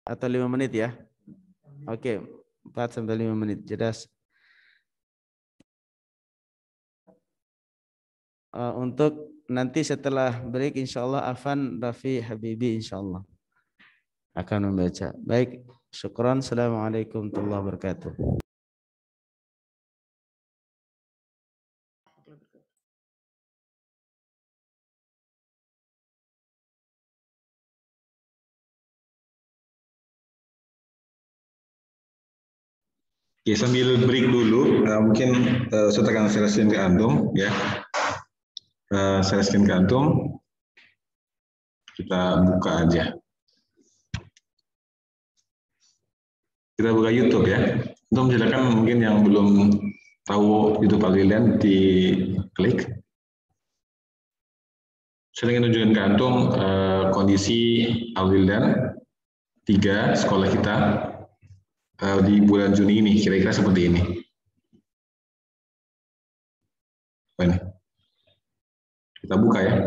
atau 5 menit ya. Oke, 4 sampai 5 menit jeda. Untuk nanti setelah break insya Allah Afan Rafi Habibi insya Allah akan membaca. Baik, syukran. Assalamualaikum warahmatullahi wabarakatuh. Oke, sambil break dulu, mungkin saya akan share screen ke antum, ya. Share screen ke antum, kita buka aja. Kita buka YouTube ya. Untuk silakan mungkin yang belum tahu YouTube Al-Wildan di klik. Saya ingin tunjukkan ke antum kondisi Al-Wildan 3 sekolah kita di bulan Juni ini, kira-kira seperti ini. Ini. Kita buka ya.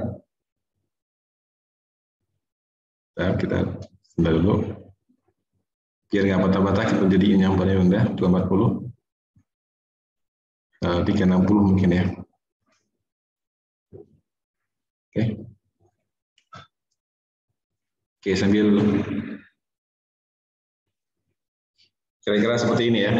Nah, kita sebentar dulu. Biar nggak patah-patah, kita jadiin yang paling rendah, 240. 360 mungkin ya. Oke. Oke, sambil kira-kira seperti ini ya.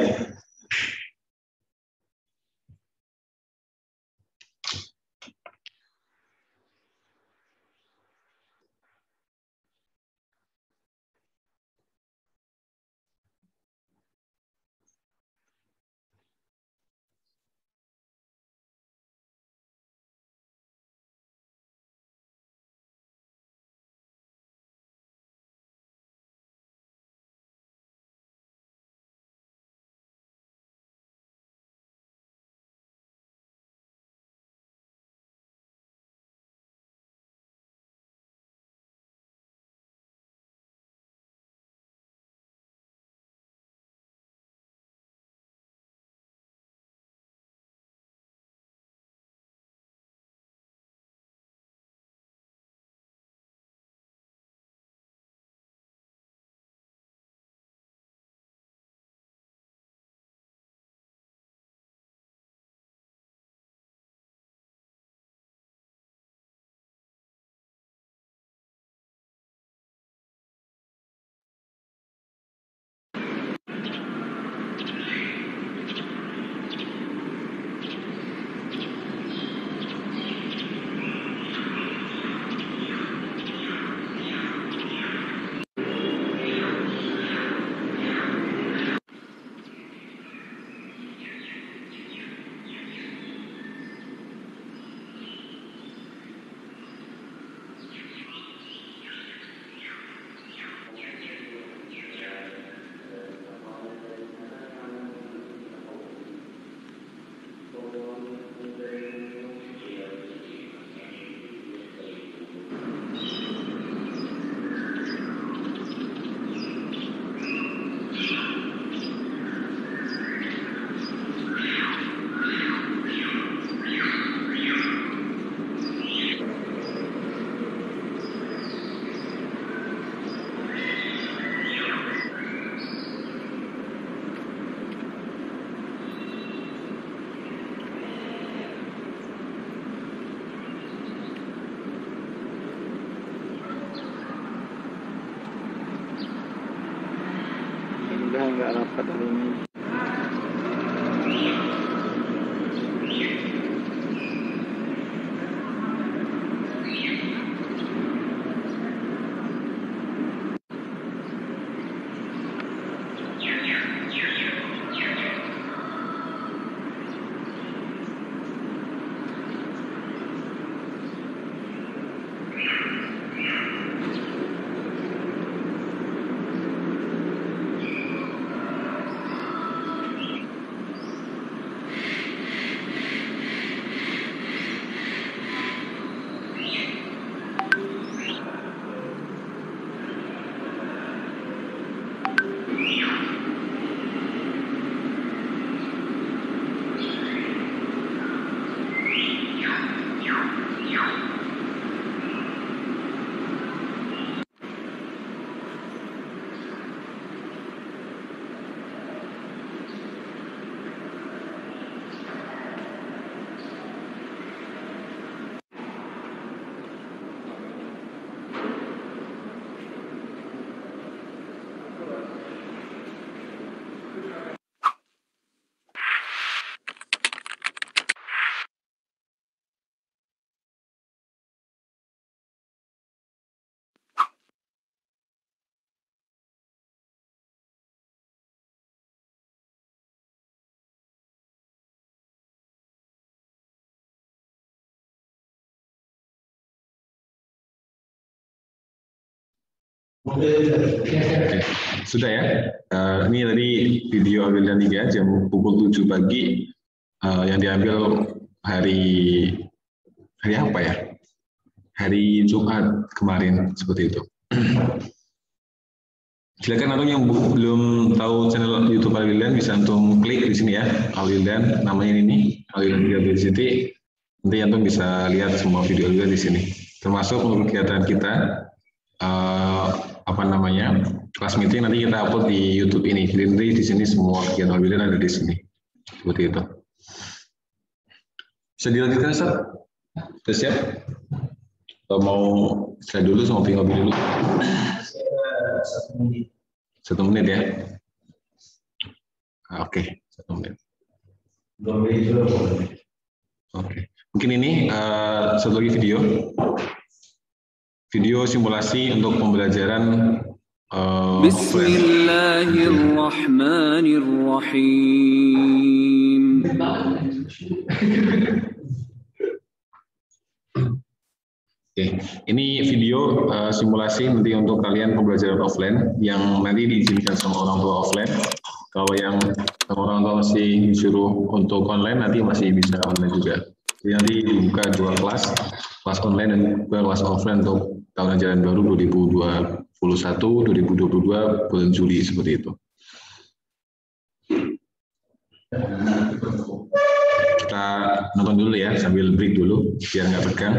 Nggak rapat hari ini. Oke, sudah ya. Ini tadi video Abil dan Liga jam pukul 7 pagi yang diambil hari apa ya? Hari Jumat kemarin seperti itu. Silakan Antum yang belum tahu channel YouTube Alwildan bisa Antum klik di sini ya, Alwildan namanya ini Alwildan University. Nanti Antum bisa lihat semua video Alwildan di sini. Termasuk untuk kegiatan kita kelas meeting nanti kita upload di YouTube ini. Jadi nanti di sini semua kegiatan Alwildan ada di sini. Seperti itu. Bisa dilanjutkan Ustaz? Sudah siap? Atau mau saya dulu sama ngopi dulu? 1 menit ya. Oke, 1 menit. Oke. Mungkin ini satu lagi video simulasi untuk pembelajaran Bismillahirrahmanirrahim. Oke, ini video simulasi nanti untuk kalian pembelajaran offline yang nanti diizinkan sama orang tua offline. Kalau yang orang tua masih disuruh untuk online nanti masih bisa online juga. Jadi nanti dibuka 2 kelas online dan kelas offline untuk tahun ajaran baru 2021-2022 bulan Juli seperti itu. Kita nonton dulu ya sambil break dulu biar nggak tegang.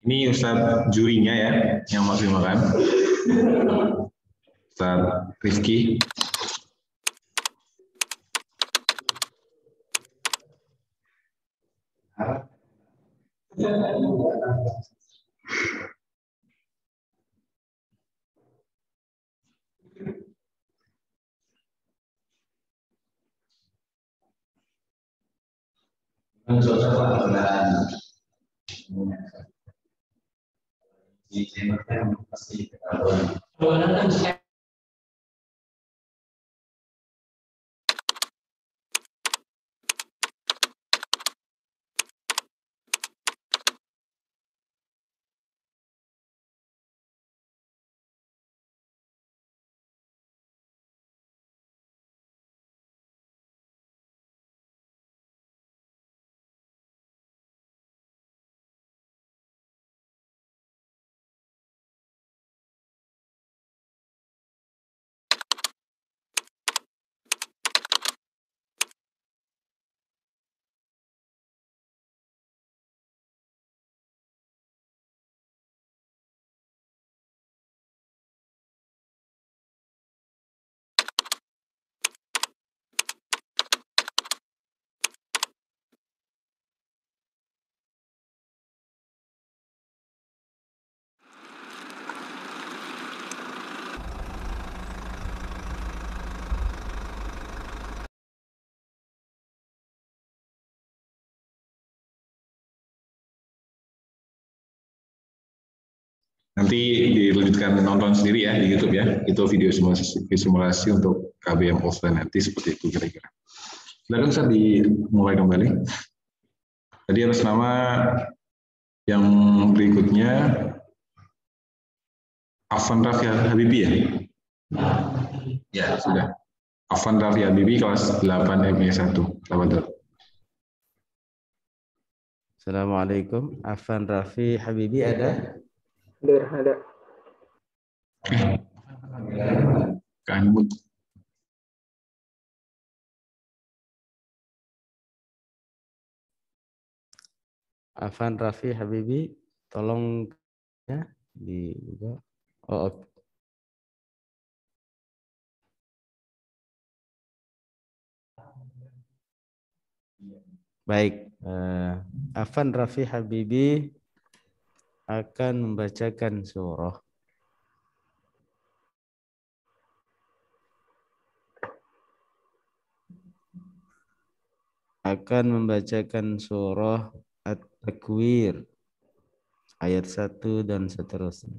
Ini Ustadz jurinya ya yang maksimalkan, Ustadz Rizky. Nanti dilanjutkan nonton sendiri ya di YouTube ya. Itu video simulasi untuk KBM offline nanti seperti itu kira-kira. Silakan bisa dimulai kembali. Tadi atas nama yang berikutnya Afan Raffi Habibi ya? Ya, sudah. Afan Raffi Habibi kelas 8 ME1. Assalamualaikum. Afan Raffi Habibi ada? Ada. Kanbut. Afan Raffi Habibi, tolong ya dibuka. Oh, baik. Afan Raffi Habibi akan membacakan surah. Akan membacakan surah At-Takwir ayat 1 dan seterusnya.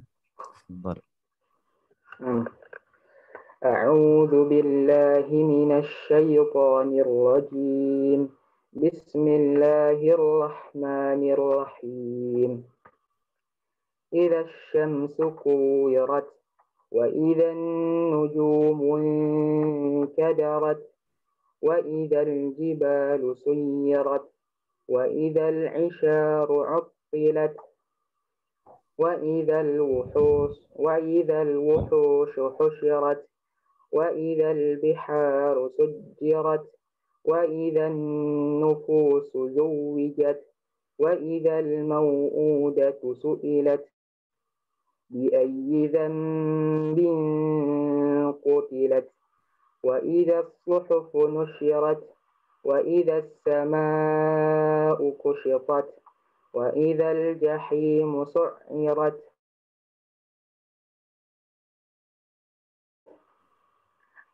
أعوذ بالله من الشيطان الرجيم بسم الله الرحمن الرحيم إذا الشمس كورت وإذا النجوم انكدرت وإذا الجبال سيرت وإذا العشار عطلت وإذا الوحوش حشرت وإذا البحار سجرت وإذا النفوس زوجت وإذا الموءودة سئلت بأي ذنب قتلت وإذا الصحف نشرت وإذا السماء كشطت وإذا الجحيم سعرت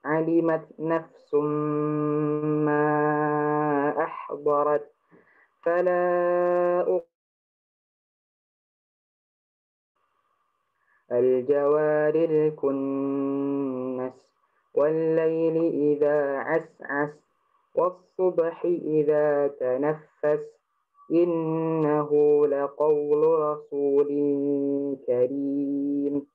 علمت نفس ما أحضرت فلا الجوار الكنس والليل إذا عسعس والصبح إذا تنفس إنه لقول رسول كريم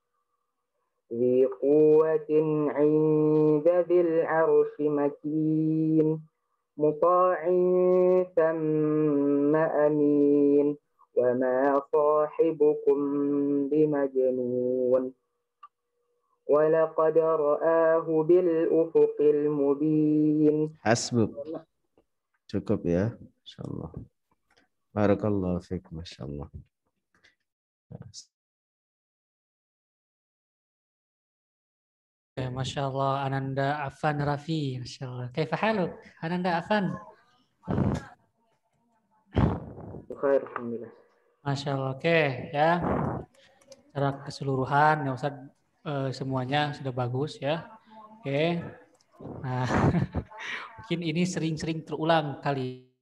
ذي قوة عند ذي العرش مكين مطاع ثم أمين وما صاحبكم بمجنون ولقد رآه بالأفق المبين. Hasbuk. Cukup ya, insyaallah. Barakallahu fiik, masyaallah. Masya Allah, Ananda Afan Rafi, Masya Allah. Kaifa haluk, Ananda Afan? Khair, alhamdulillah. Masya Allah, oke ya. Secara keseluruhan, ya Ustaz, semuanya sudah bagus ya. Oke. Nah, mungkin ini sering-sering terulang kali.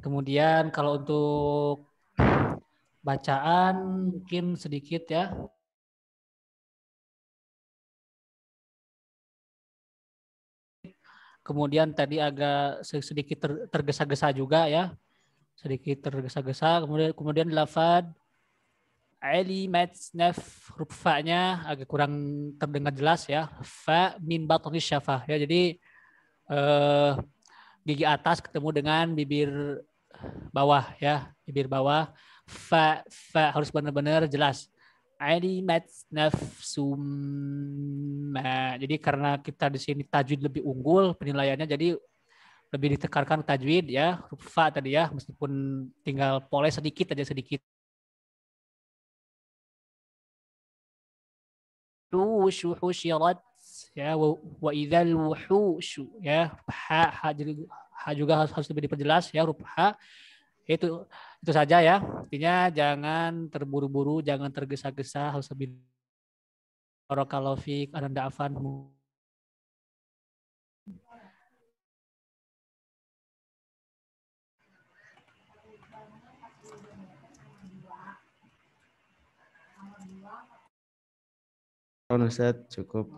Kemudian kalau untuk bacaan mungkin sedikit ya. Kemudian tadi agak sedikit tergesa-gesa juga ya. Sedikit tergesa-gesa. Kemudian lafad Ali naf huruf fa-nya agak kurang terdengar jelas ya. Fa min batnis syafah ya. Jadi gigi atas ketemu dengan bibir bawah ya. Bibir bawah. Fa harus benar-benar jelas. Alimat nafsum. Jadi karena kita di sini tajwid lebih unggul penilaiannya, jadi lebih ditekankan tajwid ya, huruf fa tadi ya, meskipun tinggal poles sedikit aja sedikit. Husyirat ya, wa idzal wuhush ya, ha juga harus lebih diperjelas ya, huruf ha. Itu saja ya. Artinya jangan terburu-buru, jangan tergesa-gesa, harus lebih. Barakallahu fiik, Ananda Afan. Ustaz, cukup.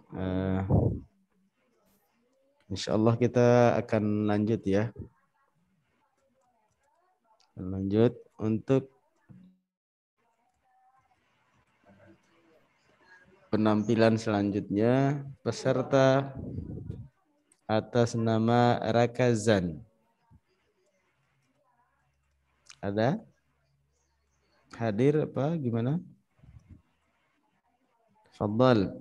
Insyaallah kita akan lanjut ya. Lanjut untuk penampilan selanjutnya, peserta atas nama Rakazan. Ada? Hadir apa gimana? Fadhal.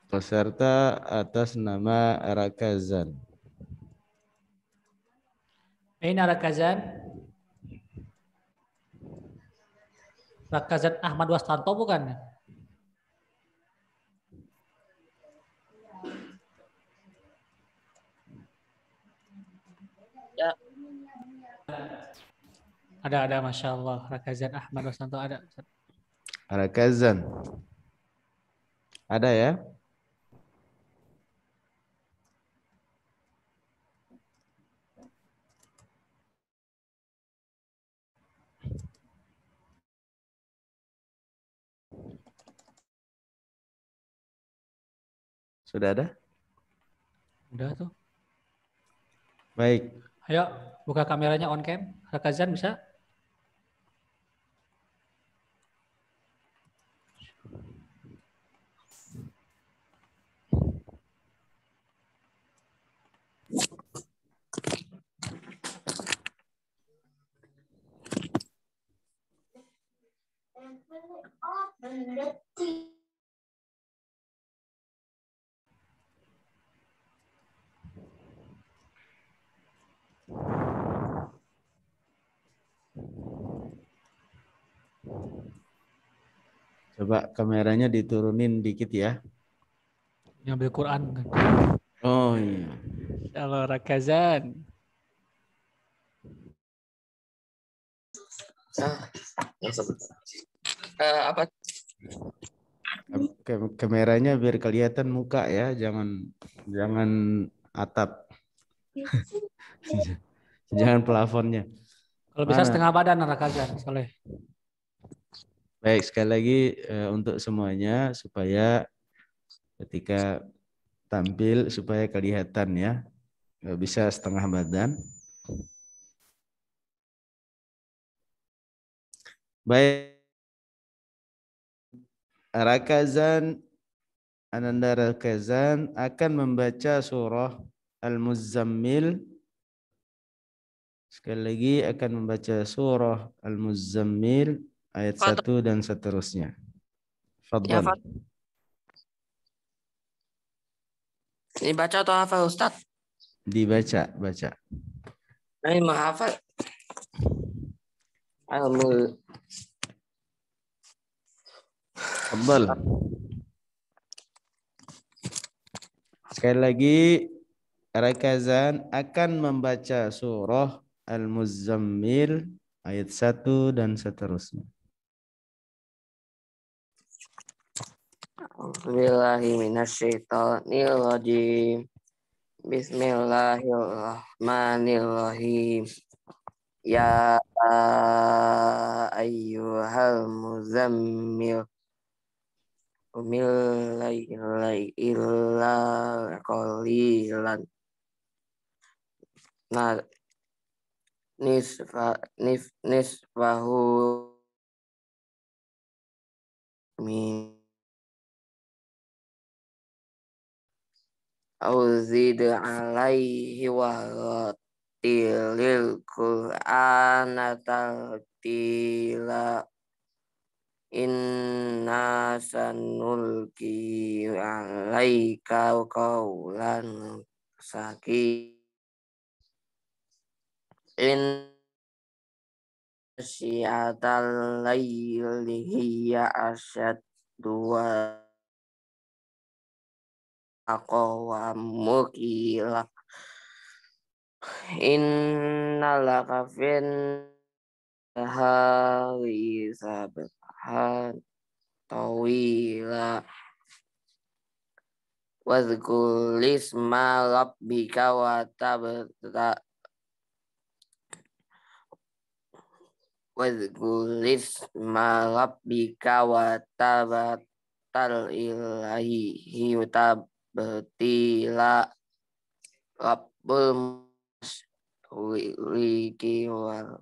Peserta atas nama Rakazan. Aina Rakazan? Rakazan Ahmad Wastanto bukan? Ya. Ada, Masya Allah. Rakazan Ahmad Wastanto ada. Rakazan. Ada ya? Sudah ada? Udah tuh. Baik. Ayo buka kameranya on cam. Rakazan bisa? Coba kameranya diturunin dikit ya. Ngambil Quran kan. Oh iya. Kalau Rakazan. Apa? Kameranya biar kelihatan muka ya, jangan atap. Jangan plafonnya. Kalau bisa Mana? setengah badan Rakazan, Soleh. Baik, sekali lagi untuk semuanya supaya ketika tampil supaya kelihatan ya. Nggak bisa setengah badan. Baik. Rakazan, Ananda Rakazan akan membaca surah Al-Muzammil. Sekali lagi akan membaca surah Al-Muzammil ayat 1 dan seterusnya. Ya, Fadhal. Ini baca atau hafal Ustaz? Dibaca, baca. Ini mah hafal. Alhamdulillah. Fadhal. Sekali lagi, Rakazan akan membaca surah Al-Muzammil ayat 1 dan seterusnya. Bismillahirrahmanirrahim. Bismillahirrahmanirrahim. Ya ayyuhal muzammil qumil laila illa qalilan nisfahu min auzid alaihi wa tilil Qur'ana tartila inna sanulki alaika qawlan saki in syiatal layli hiya asyad dua aqwamu qila innalaka fin hari sabhan tawila wadhkur isma rabbika wa tabta wadhkur isma rabbika wa tabattal ilahi tabtila rabbul masyriqi wal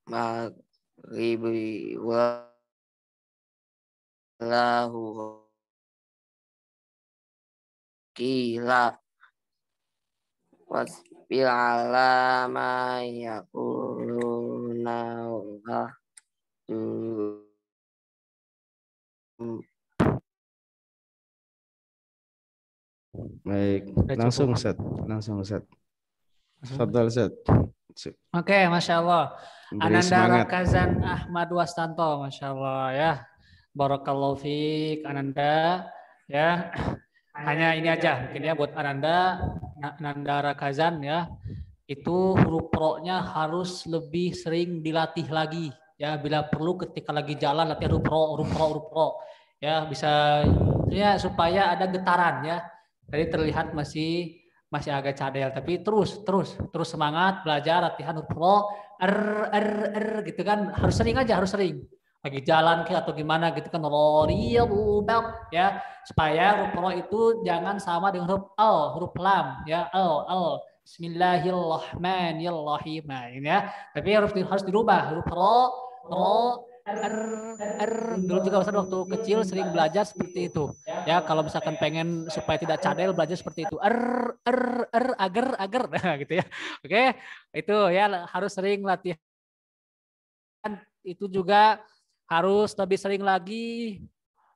maghribi wallahu qila wasbir ala ma yaquluna wa Baik, langsung Ustaz. Fadhal Ustaz. Oke, Masya Allah. Beri Ananda semangat. Rakazan Ahmad Wastanto, Masya Allah ya. Barakallahu fiik Ananda ya. Hanya ini aja mungkin ya buat Ananda Rakazan ya. Itu huruf pro-nya harus lebih sering dilatih lagi ya. Bila perlu ketika lagi jalan latihan huruf pro ya, bisa ya supaya ada getaran ya. Jadi terlihat masih agak cadel, tapi terus semangat belajar latihan huruf pro, gitu kan, harus sering aja, harus sering. lagi jalan atau gimana gitu kan, roriyadubab ya, supaya huruf ro itu jangan sama dengan huruf al, huruf lam ya, al. Bismillahirrahmanirrahim. Nah, ini ya. Tapi harus dirubah huruf ro dulu juga Ustaz waktu kecil sering belajar seperti itu. Ya, kalau misalkan pengen supaya tidak cadel belajar seperti itu. Agar nah, gitu ya. Oke, itu ya harus sering latihan. Itu juga harus lebih sering lagi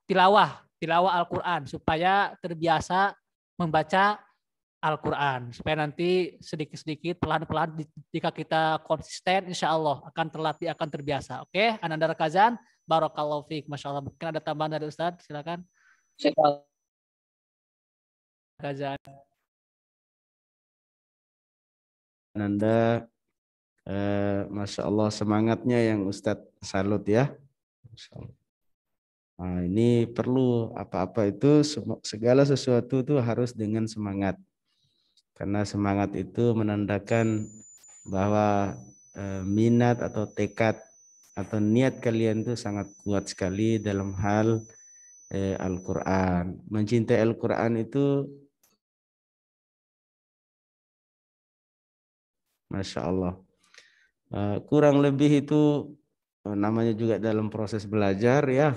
tilawah Al-Qur'an supaya terbiasa membaca Al-Quran, supaya nanti sedikit-sedikit pelan-pelan jika kita konsisten insya Allah akan terlatih, akan terbiasa. Oke, Ananda Rakazan, Barakallahu fiik, Masya Allah. Mungkin ada tambahan dari Ustadz, silakan. Rakazan. Ananda, Masya Allah semangatnya yang Ustadz salut ya. Masya Allah. Nah, ini perlu apa-apa itu segala sesuatu itu harus dengan semangat. Karena semangat itu menandakan bahwa minat atau tekad atau niat kalian itu sangat kuat sekali dalam hal Al-Quran. Mencintai Al-Quran itu Masya Allah. Kurang lebih itu namanya juga dalam proses belajar ya.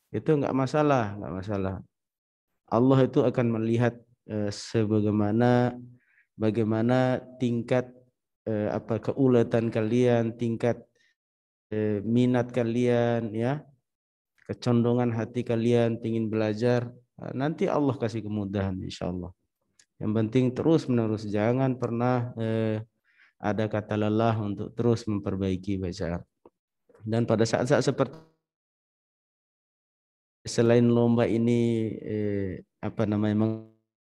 Itu nggak masalah. Allah itu akan melihat bagaimana tingkat keulatan kalian, tingkat minat kalian ya, kecondongan hati kalian ingin belajar. Nanti Allah kasih kemudahan insya Allah. Yang penting terus menerus, jangan pernah ada kata lelah untuk terus memperbaiki bacaan. Dan pada saat-saat seperti selain lomba ini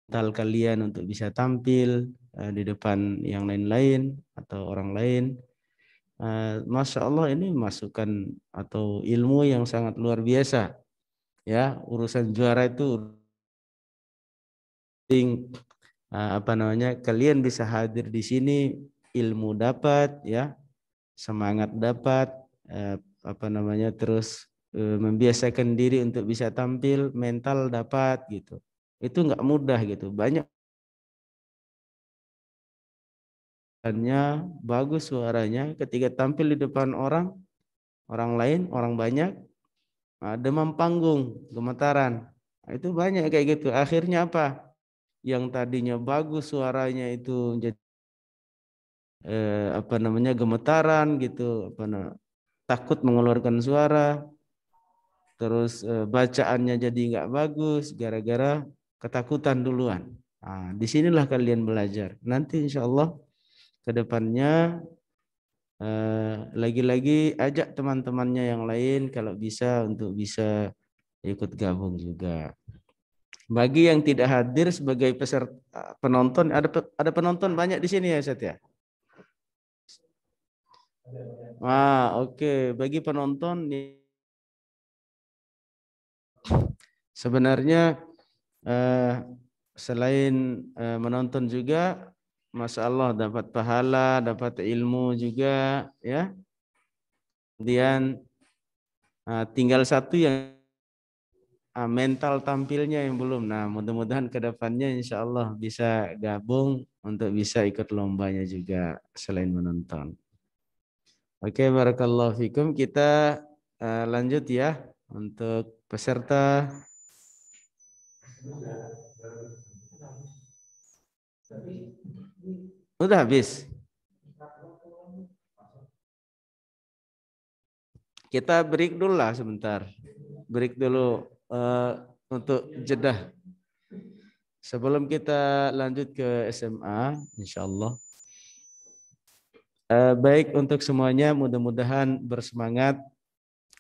mental kalian untuk bisa tampil di depan yang lain-lain atau orang lain, Masya Allah ini masukan atau ilmu yang sangat luar biasa ya. Urusan juara itu penting, kalian bisa hadir di sini, ilmu dapat ya, semangat dapat, terus membiasakan diri untuk bisa tampil, mental dapat gitu. Itu nggak mudah gitu. Banyak bagus suaranya ketika tampil di depan orang lain, orang banyak, demam panggung, gemetaran. Nah, itu banyak kayak gitu. Akhirnya apa? Yang tadinya bagus suaranya itu jadi gemetaran gitu, takut mengeluarkan suara. Terus bacaannya jadi nggak bagus gara-gara ketakutan duluan. Nah, disinilah kalian belajar. Nanti insya Allah ke depannya lagi-lagi ajak teman-temannya yang lain kalau bisa untuk bisa ikut gabung juga. Bagi yang tidak hadir sebagai peserta penonton, ada penonton banyak di sini ya Ustaz ya? Oke. Bagi penonton sebenarnya selain menonton juga, Masya Allah dapat pahala, dapat ilmu juga ya. Kemudian tinggal satu yang mental tampilnya yang belum. Nah, mudah-mudahan ke depannya insya Allah bisa gabung untuk bisa ikut lombanya juga selain menonton. Oke, barakallahu fikum. Kita lanjut ya untuk peserta. Udah habis. Kita break dulu lah sebentar. Break dulu untuk jeda. Sebelum kita lanjut ke SMA, insya Allah. Baik untuk semuanya, mudah-mudahan bersemangat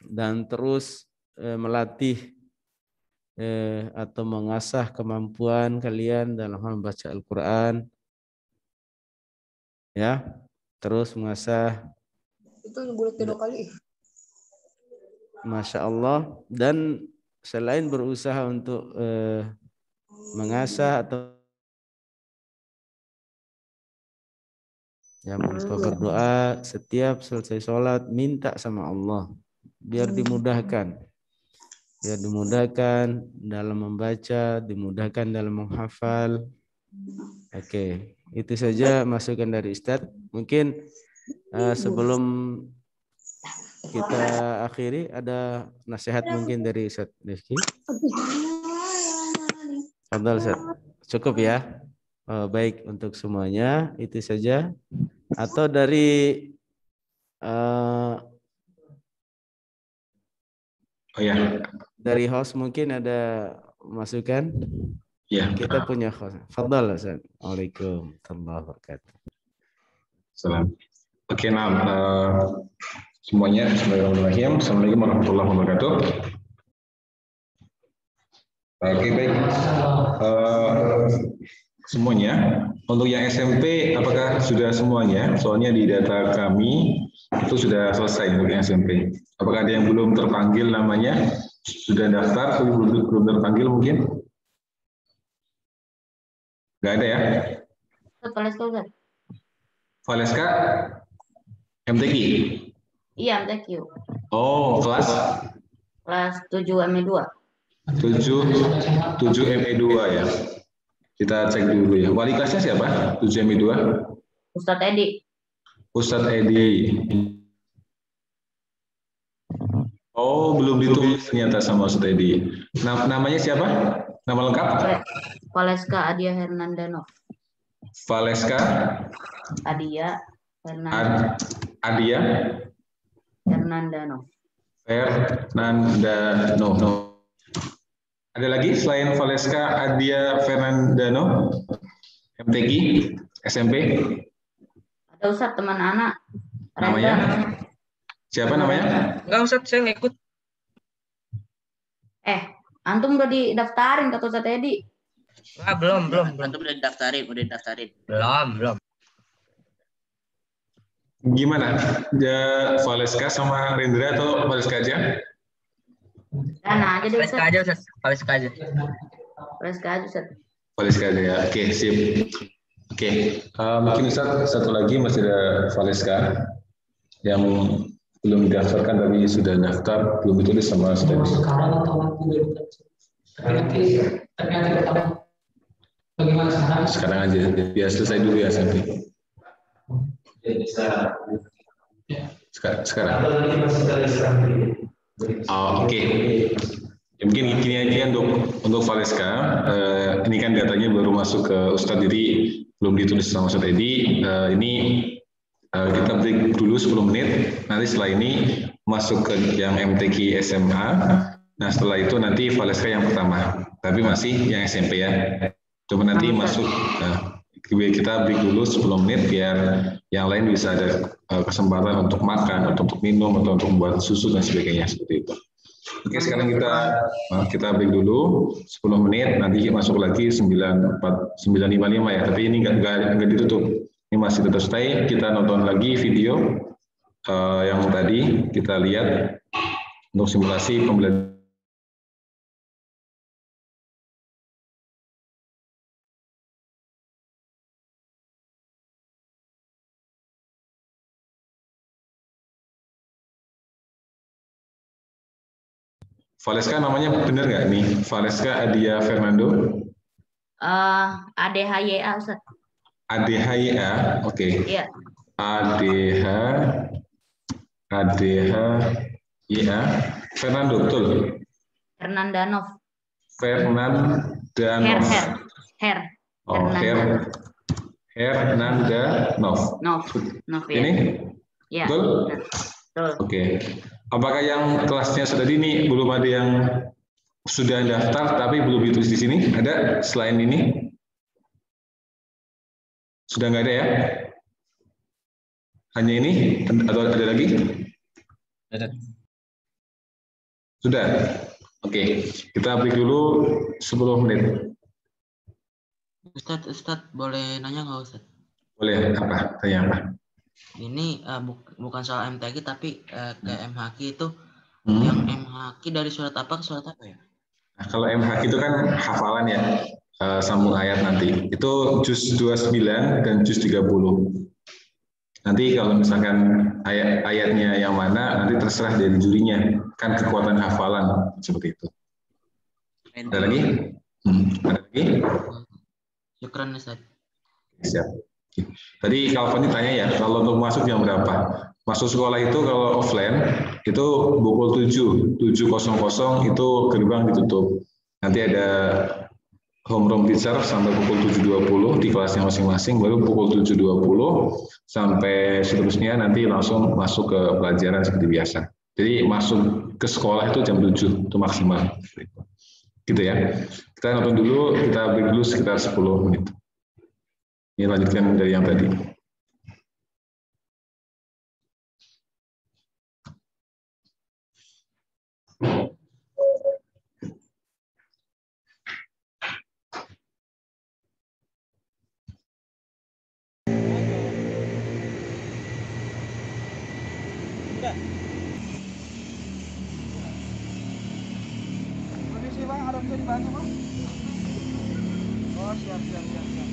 dan terus melatih atau mengasah kemampuan kalian dalam membaca Al-Quran. Ya, terus mengasah. Itu boleh 3 kali. Masya Allah. Dan selain berusaha untuk mengasah atau yang berdoa setiap selesai sholat minta sama Allah biar dimudahkan. Biar dimudahkan dalam membaca, dimudahkan dalam menghafal. Oke, itu saja masukan dari Ustadz. Mungkin sebelum kita akhiri, ada nasihat mungkin dari Ustadz Rizky. Fadhal Ustadz. Cukup ya. Baik untuk semuanya, itu saja. Atau dari dari host mungkin ada masukan? Ya. Kita punya host. Fadhal Ustaz. Waalaikumsalam warahmatullahi wabarakatuh. Salam. Oke, semuanya. Bismillahirrahmanirrahim. Assalamualaikum warahmatullahi wabarakatuh. Oke, baik. Semuanya. Untuk yang SMP, apakah sudah semuanya? Soalnya di data kami itu sudah selesai untuk yang SMP. Apakah ada yang belum terpanggil namanya? Sudah daftar, tapi belum terpanggil mungkin? Nggak ada ya? Valeska MTQ? Iya, MTQ. Oh, kelas? Kelas 7 ME2. 7 ME2 ya. Kita cek dulu ya. Wali kelasnya siapa? 7 ME2? Ustadz Edi. Ustadz Edi. Oh, belum ditulis ternyata sama Ustadz Edi. Namanya siapa? Nama lengkap? Valeska Adia Hernandano. Valeska Adia Hernandano. Adia Hernandano. Fernandano. Ada lagi selain Valeska Adia Fernandano? MTQ? SMP? Ada Ustadz teman anak. Namanya? Siapa namanya? Enggak Ustadz, saya ngikut. Antum udah didaftarin kata Ustadz Edi. Belum. Antum udah didaftarin. Belum. Gimana? Valeska sama Rendra atau Valeska aja? Dana aja deh Ustadz. Valeska aja. Valeska aja Ustadz. Valeska aja ya. Oke, sip. Oke, mungkin Ustadz satu lagi masih ada Valeska yang belum didaftarkan tapi sudah daftar, belum ditulis sama Ustadz. Sekarang aja, biar selesai dulu ya sampai. Sekarang. Oke. Ya, mungkin gini aja untuk Valeska. Ini kan datanya baru masuk ke Ustadz, jadi belum ditulis sama Ustadz Edi. Ini kita break dulu 10 menit. Nanti setelah ini masuk ke yang MTQ SMA. Nah setelah itu nanti Valeska yang pertama. Tapi masih yang SMP ya. Coba nanti masuk. Kita break dulu 10 menit biar yang lain bisa ada kesempatan untuk makan, untuk minum, atau untuk membuat susu dan sebagainya seperti itu. Oke, sekarang kita break dulu 10 menit, nanti masuk lagi 9.55 ya, tapi ini nggak ditutup. Ini masih tetap stay, kita nonton lagi video yang tadi kita lihat untuk simulasi pembelajaran. Valeska namanya benar nggak nih? Valeska Adia Fernando? ADHYA Ustaz. ADHYA, oke. Iya. ADHYA Fernando, betul? Hernandanov. Fernandanov. Hernandanov. Ini? Iya. Betul? Betul. Oke. Apakah yang kelasnya sudah ini belum ada yang sudah daftar tapi belum ditulis di sini? Ada selain ini? Sudah nggak ada ya? Hanya ini atau ada lagi? Ada. Sudah. Oke, kita break dulu 10 menit. Ustadz, boleh nanya nggak Ustadz? Boleh, apa? Tanya apa? Ini bukan soal MTQ tapi ke MHQ itu yang MHQ dari surat apa ke surat apa ya? Nah, kalau MHQ itu kan hafalan ya, sambung ayat nanti. Itu juz 29 dan juz 30. Nanti kalau misalkan ayatnya yang mana nanti terserah dari jurinya, kan kekuatan hafalan seperti itu. Ada lagi? Ada lagi? Syukran Ustaz. Siap. Tadi Calvin tanya ya, kalau untuk masuk jam berapa? Masuk sekolah itu kalau offline itu pukul 7.00 itu gerbang ditutup. Nanti ada homeroom teacher sampai pukul 7.20 di kelasnya masing-masing, baru pukul 7.20 sampai seterusnya nanti langsung masuk ke pelajaran seperti biasa. Jadi masuk ke sekolah itu jam 7 itu maksimal. Gitu ya. Kita nonton dulu, kita break dulu sekitar 10 menit. Ini lanjutkan dari yang tadi. Permisi Bang, ada bisa dibantu Bang? Oh siap siap siap siap.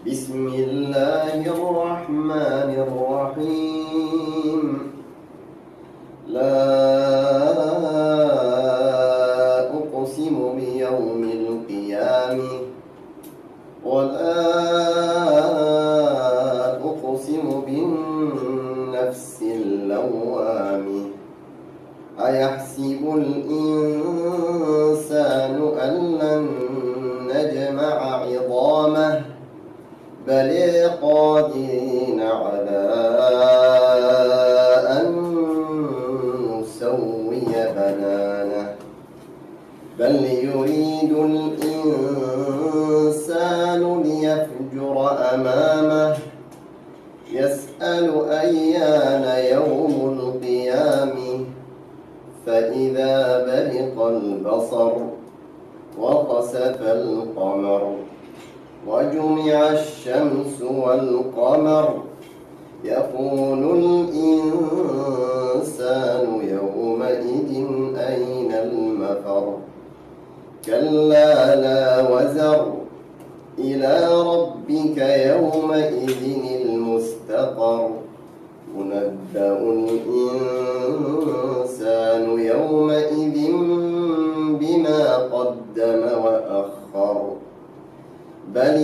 بسم الله الرحمن الرحيم لا أقسم بيوم القيامة ولا أقسم بالنفس اللوامة أيحسب الإنسان أن لن نجمع عظامه بل قادرين على أن نسوي بنانه بل يريد الإنسان ليفجر أمامه يسأل أيان يوم القيامة فإذا برق البصر وخسف القمر وجمع الشمس والقمر يقول الإنسان يومئذ أين المفر كلا لا وزر إلى ربك يومئذ المستقر ينبأ الإنسان يومئذ بما قدم وأخر بل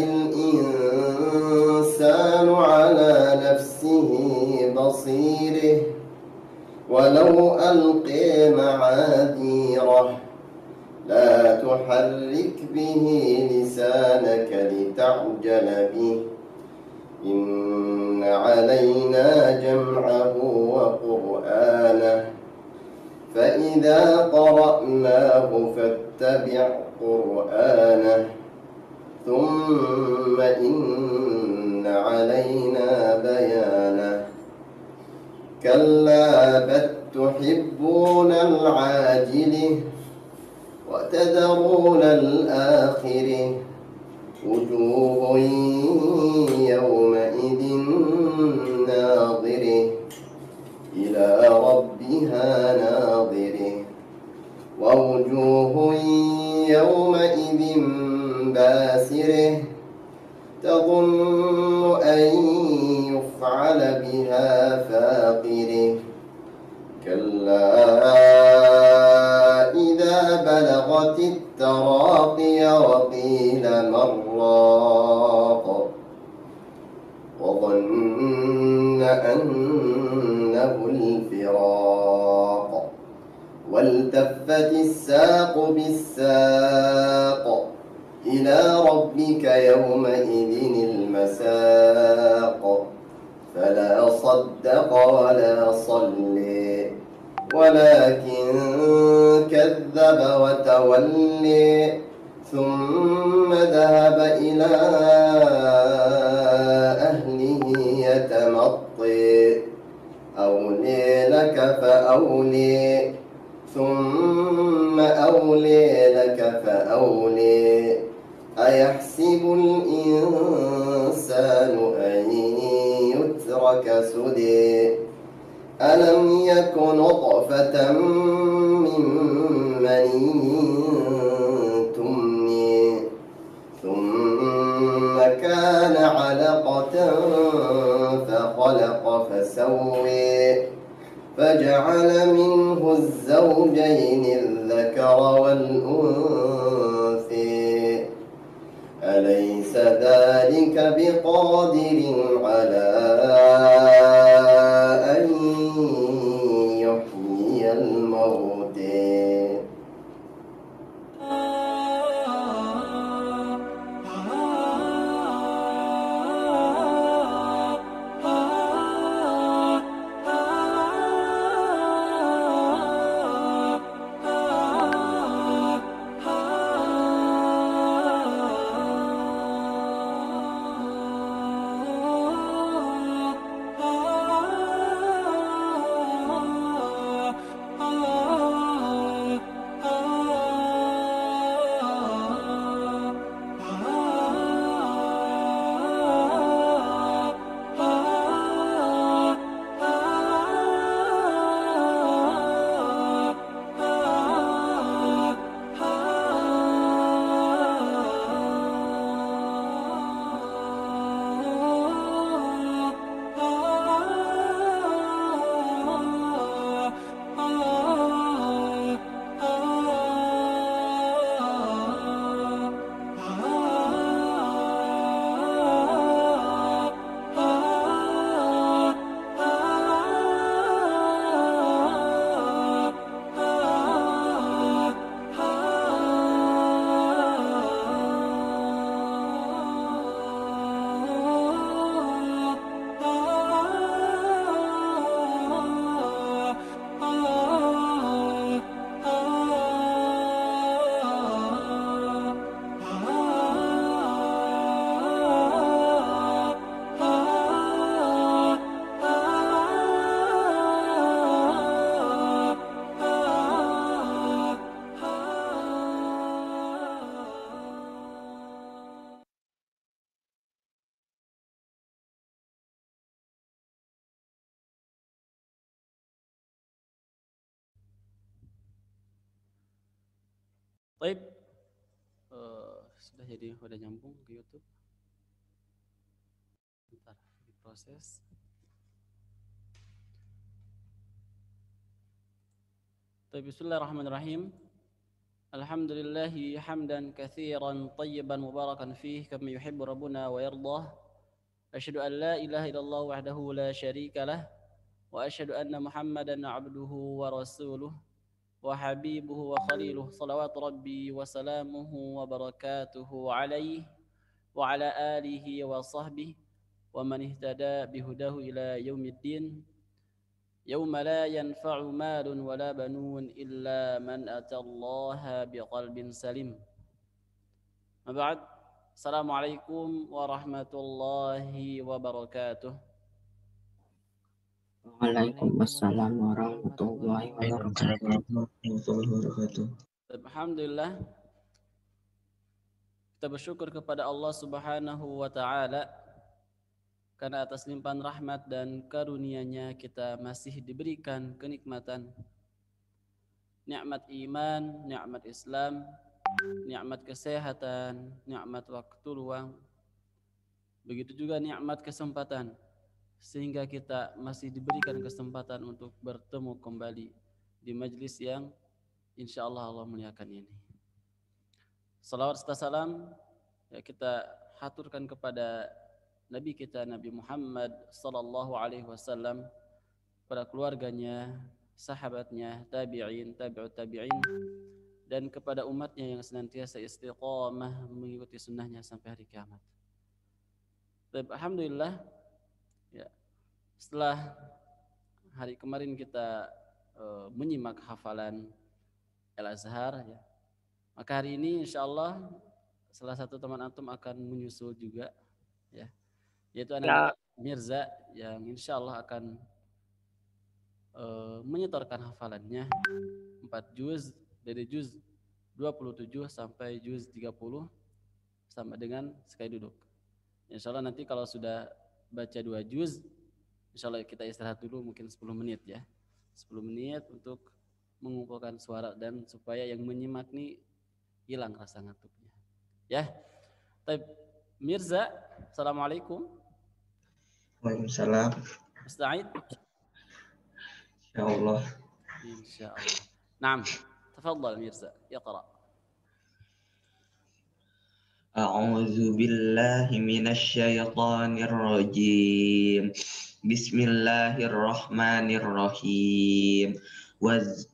الإنسان على نفسه بصيره ولو ألقي معاذيره لا تحرك به لسانك لتعجل به إن علينا جمعه وقرآنه فإذا قرأناه فاتبع قرآنه ثم إن علينا بيانه كلا بل تحبون العاجلة وتذرون الآخرة وجوه يومئذ ناظرة إلى ربها ناظرة ووجوه يومئذ باسرة تظن أن يفعل بها فاقرة كلا إذا بلغت التراقي وقيل مراق وظن أنه الفراق والتفت الساق بالساق إلى ربك يومئذ المساق فلا صدق ولا صلي ولكن كذب وتولي ثم ذهب إلى أهله يتمطي أولي لك فأولي ثم أولي لك فأولي أيحسب الإنسان أن يترك سدى ألم يك نطفة من مني تمني ثم كان علقة فخلق فسوي فجعل منه الزوجين الذكر والأنثى أليس ذلك بقادر على أن يحيي الموتى Baik, sudah jadi udah nyambung ke YouTube. Bentar, diproses. Bismillahirrahmanirrahim. Alhamdulillahi hamdan katsiran tayyiban mubarakan fih kama yuhibbu rabbuna wa yardah. Asyhadu an la ilaha illallah wahdahu la syarika lah wa asyhadu anna Muhammadan abduhu wa rasuluh wa habibuhu wa khaliluh salawatu rabbi wa salamuhu wa barakatuhu alaihi wa ala alihi wa sahbihi wa man ihtada bihudahu ila yaumiddin. يوم لا ينفع مال ولا بنون إلا من أتى الله بقلب سليم. ما بعد. السلام عليكم ورحمة الله وبركاته. Waalaikumsalam warahmatullahi wabarakatuh. Alhamdulillah, kita bersyukur kepada Allah Subhanahu wa taala karena atas limpahan rahmat dan karunia-Nya kita masih diberikan kenikmatan nikmat iman, nikmat Islam, nikmat kesehatan, nikmat waktu luang. Begitu juga nikmat kesempatan, sehingga kita masih diberikan kesempatan untuk bertemu kembali di majlis yang insya Allah Allah muliakan ini. Salawat serta salam ya kita haturkan kepada Nabi kita Nabi Muhammad sallallahu alaihi wasallam, pada keluarganya, sahabatnya, tabi'in, tabi'ut tabi'in, dan kepada umatnya yang senantiasa istiqamah mengikuti sunnahnya sampai hari kiamat. Alhamdulillah ya, setelah hari kemarin kita menyimak hafalan Al-Azhar ya, maka hari ini insyaallah salah satu teman antum akan menyusul juga ya, yaitu anak Mirza yang insya Allah akan menyetorkan hafalannya 4 juz dari juz 27 sampai juz 30 sama dengan sekali duduk. Insya Allah nanti kalau sudah baca 2 juz, insya Allah kita istirahat dulu mungkin 10 menit ya. 10 menit untuk mengumpulkan suara dan supaya yang menyimak nih hilang rasa ngantuknya. Ya. Baik, Mirza, assalamualaikum. Waalaikumsalam. Musta'id? Insyaallah. Insyaallah. Naam. Tafadhal Mirza, iqra. A'udzu billahi minasy syaithanir rajim. Bismillahirrahmanirrahim.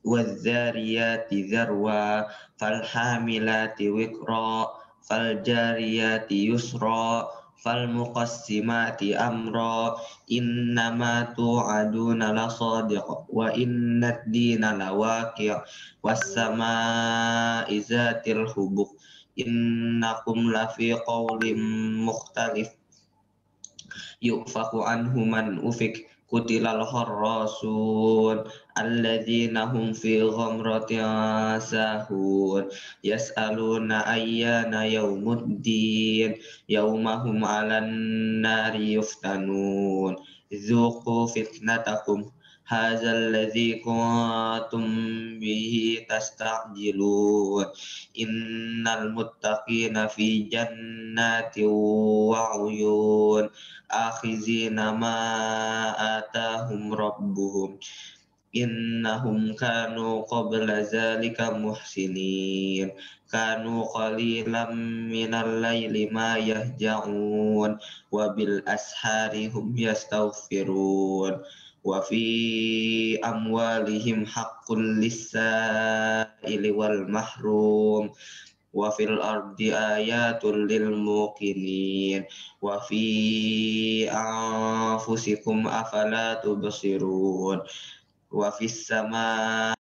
Waz-zariyati zarwa falhamilati wiqra faljariyati yusra falmuqassimati amra innama tu'aduna lasadiq wa innad dina lawaqi' was-samaa'i zatil hubuq innakum lafi qawlim mukhtalif yufaku anhu man ufik kutilal kharrasun alladzina hum fi ghamratin sahun yas'aluna ayyana yaumuddin yaumahum 'alan nari yuftanun dzuqu fitnatakum hadzal ladzi kuntum bihi tasta'jilun innal muttaqina fi jannatin wa 'uyun akhizina ma atahum rabbuhum innahum kanu qabla zalika muhsinin kanu qalilan minal laili ma yahja'un wa bil ashari hum yastaghfirun wa fi amwalihim haqqul lis-sa'ili wal mahrum wa fil ardi ayatul lil muqinin wa fi anfusikum afala tubsirun wa fis sama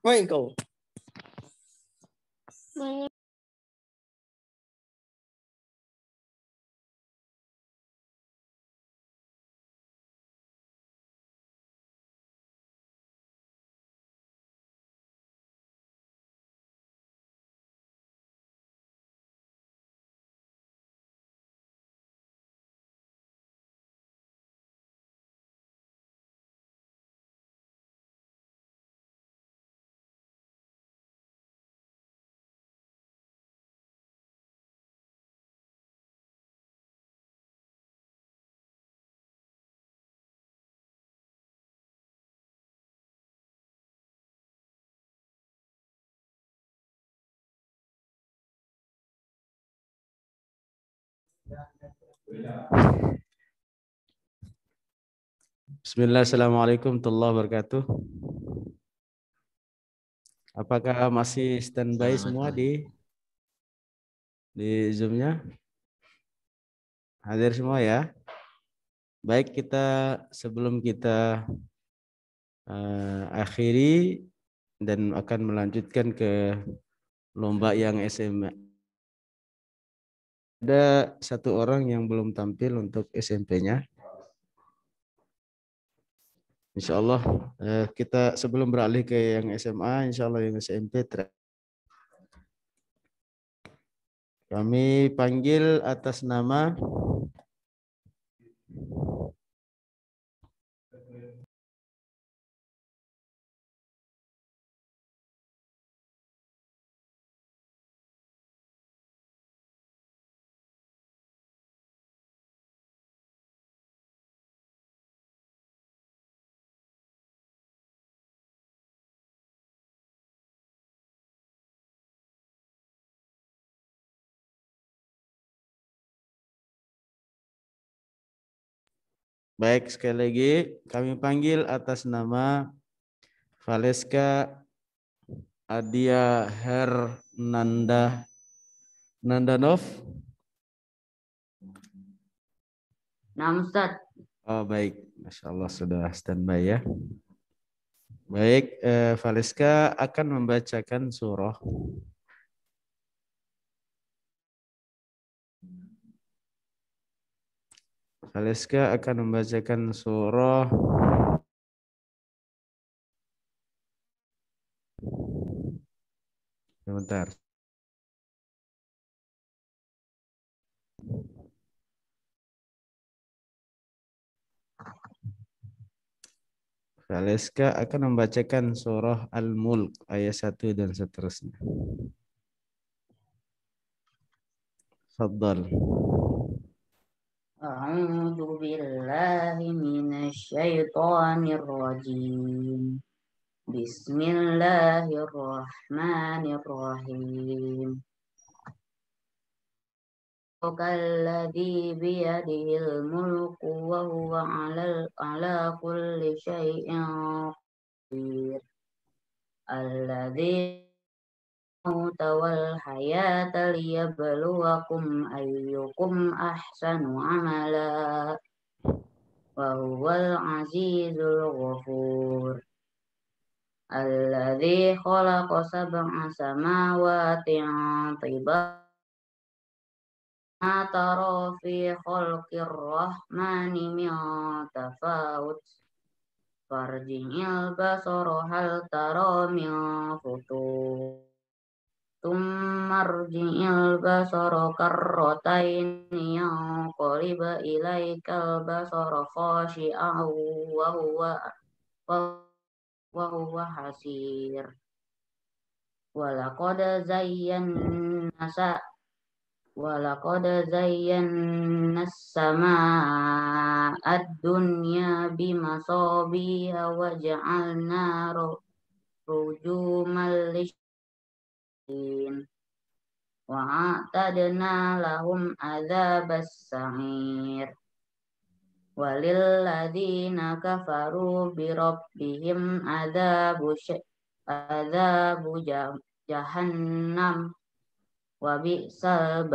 Baik kau. Bismillah, assalamualaikum warahmatullahi wabarakatuh. Apakah masih standby semua di Zoom-nya? Hadir semua ya? Baik, sebelum kita akhiri dan akan melanjutkan ke lomba yang SMA. Ada satu orang yang belum tampil untuk SMP-nya. Insya Allah kita sebelum beralih ke yang SMA, insya Allah yang SMP kami panggil atas nama baik, sekali lagi kami panggil atas nama Valeska Adia Nandanov. Ustaz. Oh baik, Masya Allah sudah standby ya. Baik, Valeska akan membacakan surah. Valeska akan membacakan surah sebentar. Valeska akan membacakan surah Al-Mulk ayat 1 dan seterusnya. Fadhal. A'udzu billahi minasyaitonir rajim. Bismillahirrahmanirrahim. Kalladzi biyadihil mulku wa huwa 'ala kulli syai'in qadir. Alladzi wal hayata liyabluwakum ayyukum ahsanu amala wa huwal azizul ghafur. Alladzi khalaqa sab'a samawati tibaqa ma tara fi khalqir rahmani min tafawut farji'il basara hal tara min futur Tummarji'il basara karrataini yanqalib ilaikal basara khashi'an wa huwa hasir. Walaqad zayyana as-samaa'a ad-dunya bimasabiha wa ja'alna rujuman wa a'tadna lahum adzabas sa'ir. Walil ladzina kafaru bi rabbihim adzabu jahannam wa bi'sal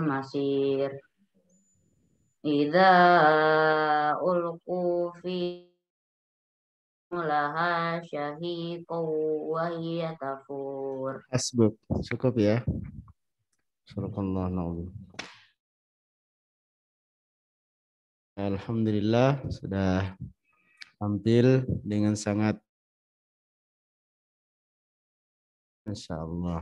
masir. Idza ulqu fi laha syahiqan wa hiya tafur. Hasbuk. Cukup ya. Subhanallah. Alhamdulillah sudah tampil dengan sangat Masya Allah.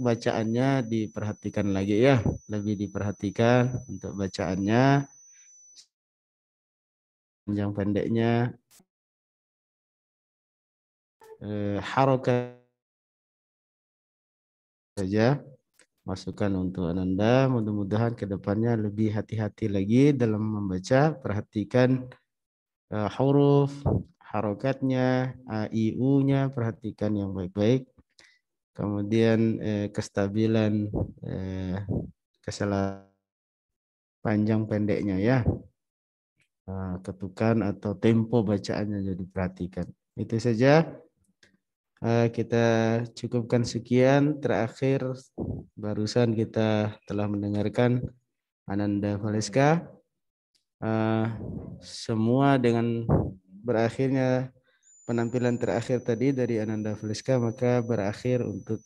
Bacaannya diperhatikan lagi ya, lebih diperhatikan untuk bacaannya, panjang pendeknya, harokat saja. Masukan untuk Ananda, mudah-mudahan ke depannya lebih hati-hati lagi dalam membaca, perhatikan huruf, harokatnya, IU-nya, perhatikan yang baik-baik. Kemudian kestabilan kesalahan panjang pendeknya ya, ketukan atau tempo bacaannya jadi perhatikan. Itu saja. Kita cukupkan sekian. Terakhir barusan kita telah mendengarkan Ananda Valeska. Semua dengan berakhirnya penampilan terakhir tadi dari Ananda Valeska, maka berakhir untuk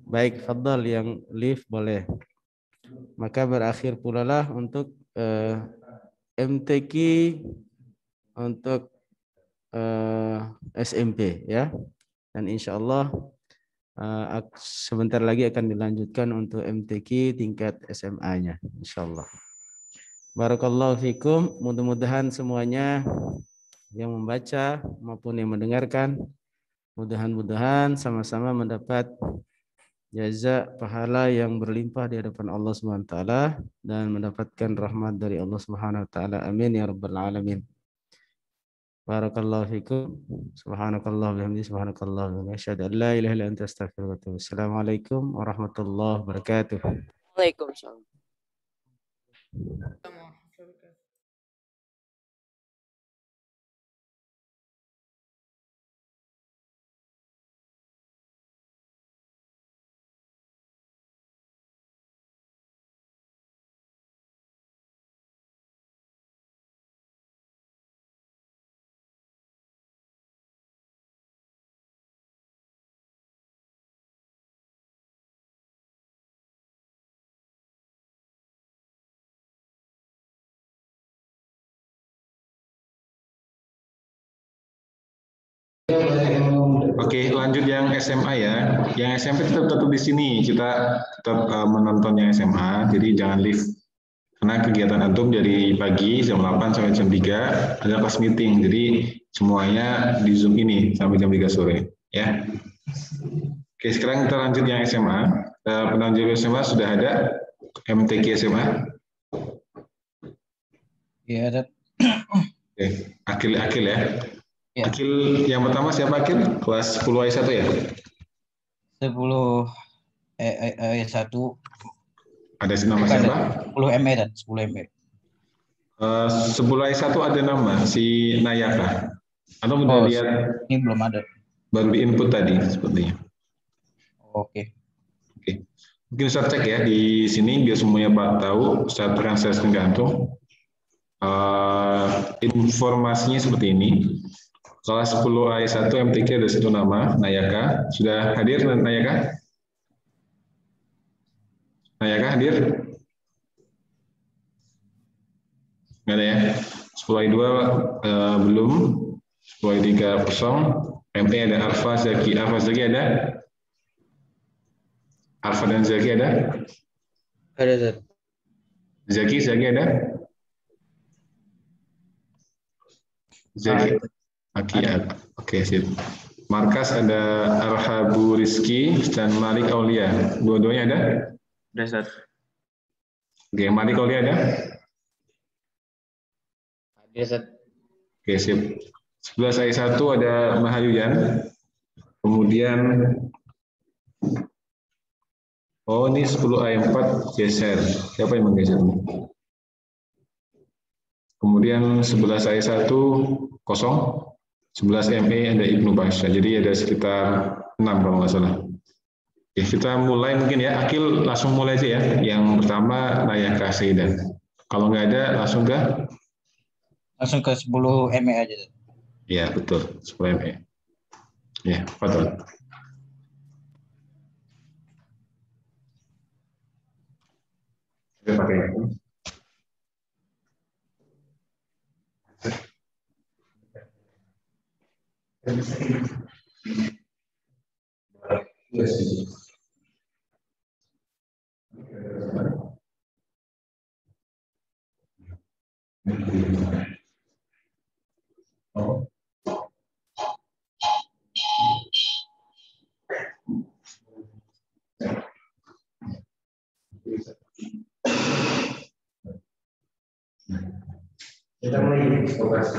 baik Fadal yang live boleh. Maka berakhir pula lah untuk MTQ untuk SMP ya, dan insya Allah sebentar lagi akan dilanjutkan untuk MTQ tingkat SMA-nya insya Allah. Barakallahu fikum, mudah-mudahan semuanya yang membaca maupun yang mendengarkan mudah-mudahan sama-sama mendapat jaza pahala yang berlimpah di hadapan Allah Subhanahu wa taala dan mendapatkan rahmat dari Allah Subhanahu wa taala. Amin ya rabbal alamin. Barakallahu fikum. Subhanakallah bihamdi subhanakallah wa asyhadu an la ilaha illa anta astaghfiruka wa atubu ilaik. Assalamualaikum warahmatullahi wabarakatuh. Waalaikumsalam. Oke, lanjut yang SMA ya. Yang SMP tetap di sini. Kita tetap menonton yang SMA, jadi jangan live. Karena kegiatan antum dari pagi jam 8 sampai jam 3 ada kelas meeting. Jadi semuanya di Zoom ini sampai jam 3 sore, ya. Oke, sekarang kita lanjut yang SMA. Penunjuk SMA sudah ada MTQ SMA. Iya, ada. Oke, Akil ya. Akil yang pertama siapa Akil? Kelas 10 A1 ya? 10 A1. Ada nama siapa? 10 ME dan 10 ME. 10 A1 ada nama si Nayaka. Atau udah lihat? Ini belum ada. Baru di input tadi sepertinya. Oke. Mungkin Ustaz cek ya di sini biar semuanya Pak tahu. Ustaz translate ke antum. Informasinya seperti ini. Kelas 10 A1 MTQ ada satu nama, Nayaka. Sudah hadir Nayaka? Nayaka hadir? Nggak ada ya? 10 A2 belum. 10 A3 kosong. ME ada Arfa, Zaki. Arfa, Zaki ada? Arfa dan Zaki ada? Ada. Zaki ada? Zaki. Oke, sip. Markas ada Arhabu Rizki dan Malik Aulia. Dua-duanya ada? Ada, Ustaz. Oke, Malik Aulia ada? Ada, Ustaz. Oke, sip. 11 A1 ada Mahayuyan. Kemudian ini 10 A4 geser. Siapa yang menggeser? Kemudian 11 A1 kosong. 11 ME ada Ibnu Pasha, jadi ada sekitar 6 kalau nggak salah. Oke, kita mulai mungkin ya. Akil langsung mulai aja ya. Yang pertama Nayaka Saidah. Kalau nggak ada, langsung ke? Langsung ke 10 ME aja. Ya, betul. 10 ME. Ya, betul. Kita pakai ini. Oh. Kita mulai operasi.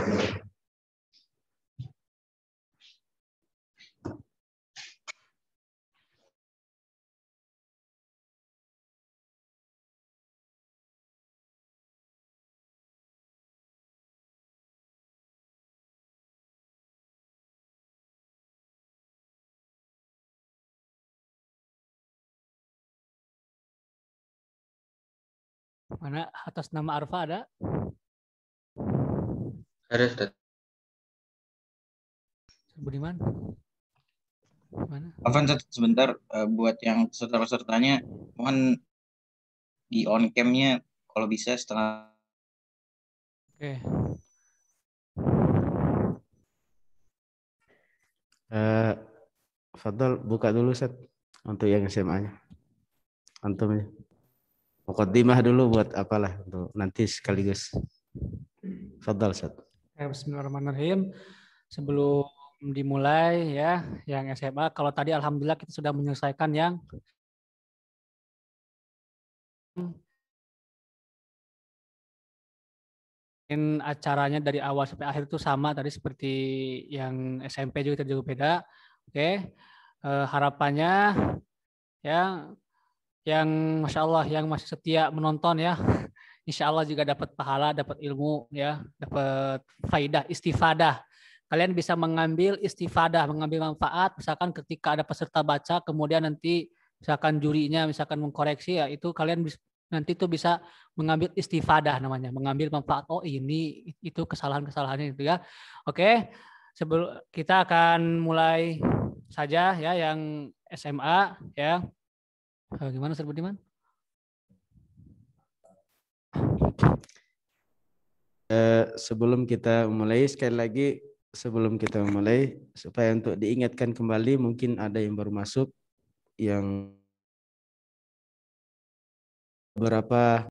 Mana atas nama Arfa ada? Ada, Ustaz. Budiman? Mana? Afan, sebentar, buat yang peserta-pesertanya, mohon di on cam-nya kalau bisa setengah. Oke. Fadol buka dulu Set untuk yang SMA-nya. Antumnya. Muqaddimah dulu buat apalah untuk nanti sekaligus. Fadol Set. Bismillahirrahmanirrahim. Sebelum dimulai ya, yang SMA, kalau tadi alhamdulillah kita sudah menyelesaikan yang acaranya dari awal sampai akhir itu sama tadi seperti yang SMP juga beda. Oke. Harapannya ya yang Masya Allah yang masih setia menonton ya, Insya Allah juga dapat pahala, dapat ilmu ya, dapat faidah, istifadah. Kalian bisa mengambil istifadah, mengambil manfaat, misalkan ketika ada peserta baca, kemudian nanti misalkan jurinya misalkan mengkoreksi ya, itu kalian nanti tuh bisa mengambil istifadah namanya, mengambil manfaat. Oh ini itu kesalahan-kesalahannya itu ya. Oke, sebelum kita akan mulai saja ya yang SMA ya. Gimana Ustaz Budiman? Sebelum kita mulai sekali lagi. Sebelum kita mulai, supaya untuk diingatkan kembali, mungkin ada yang baru masuk, yang beberapa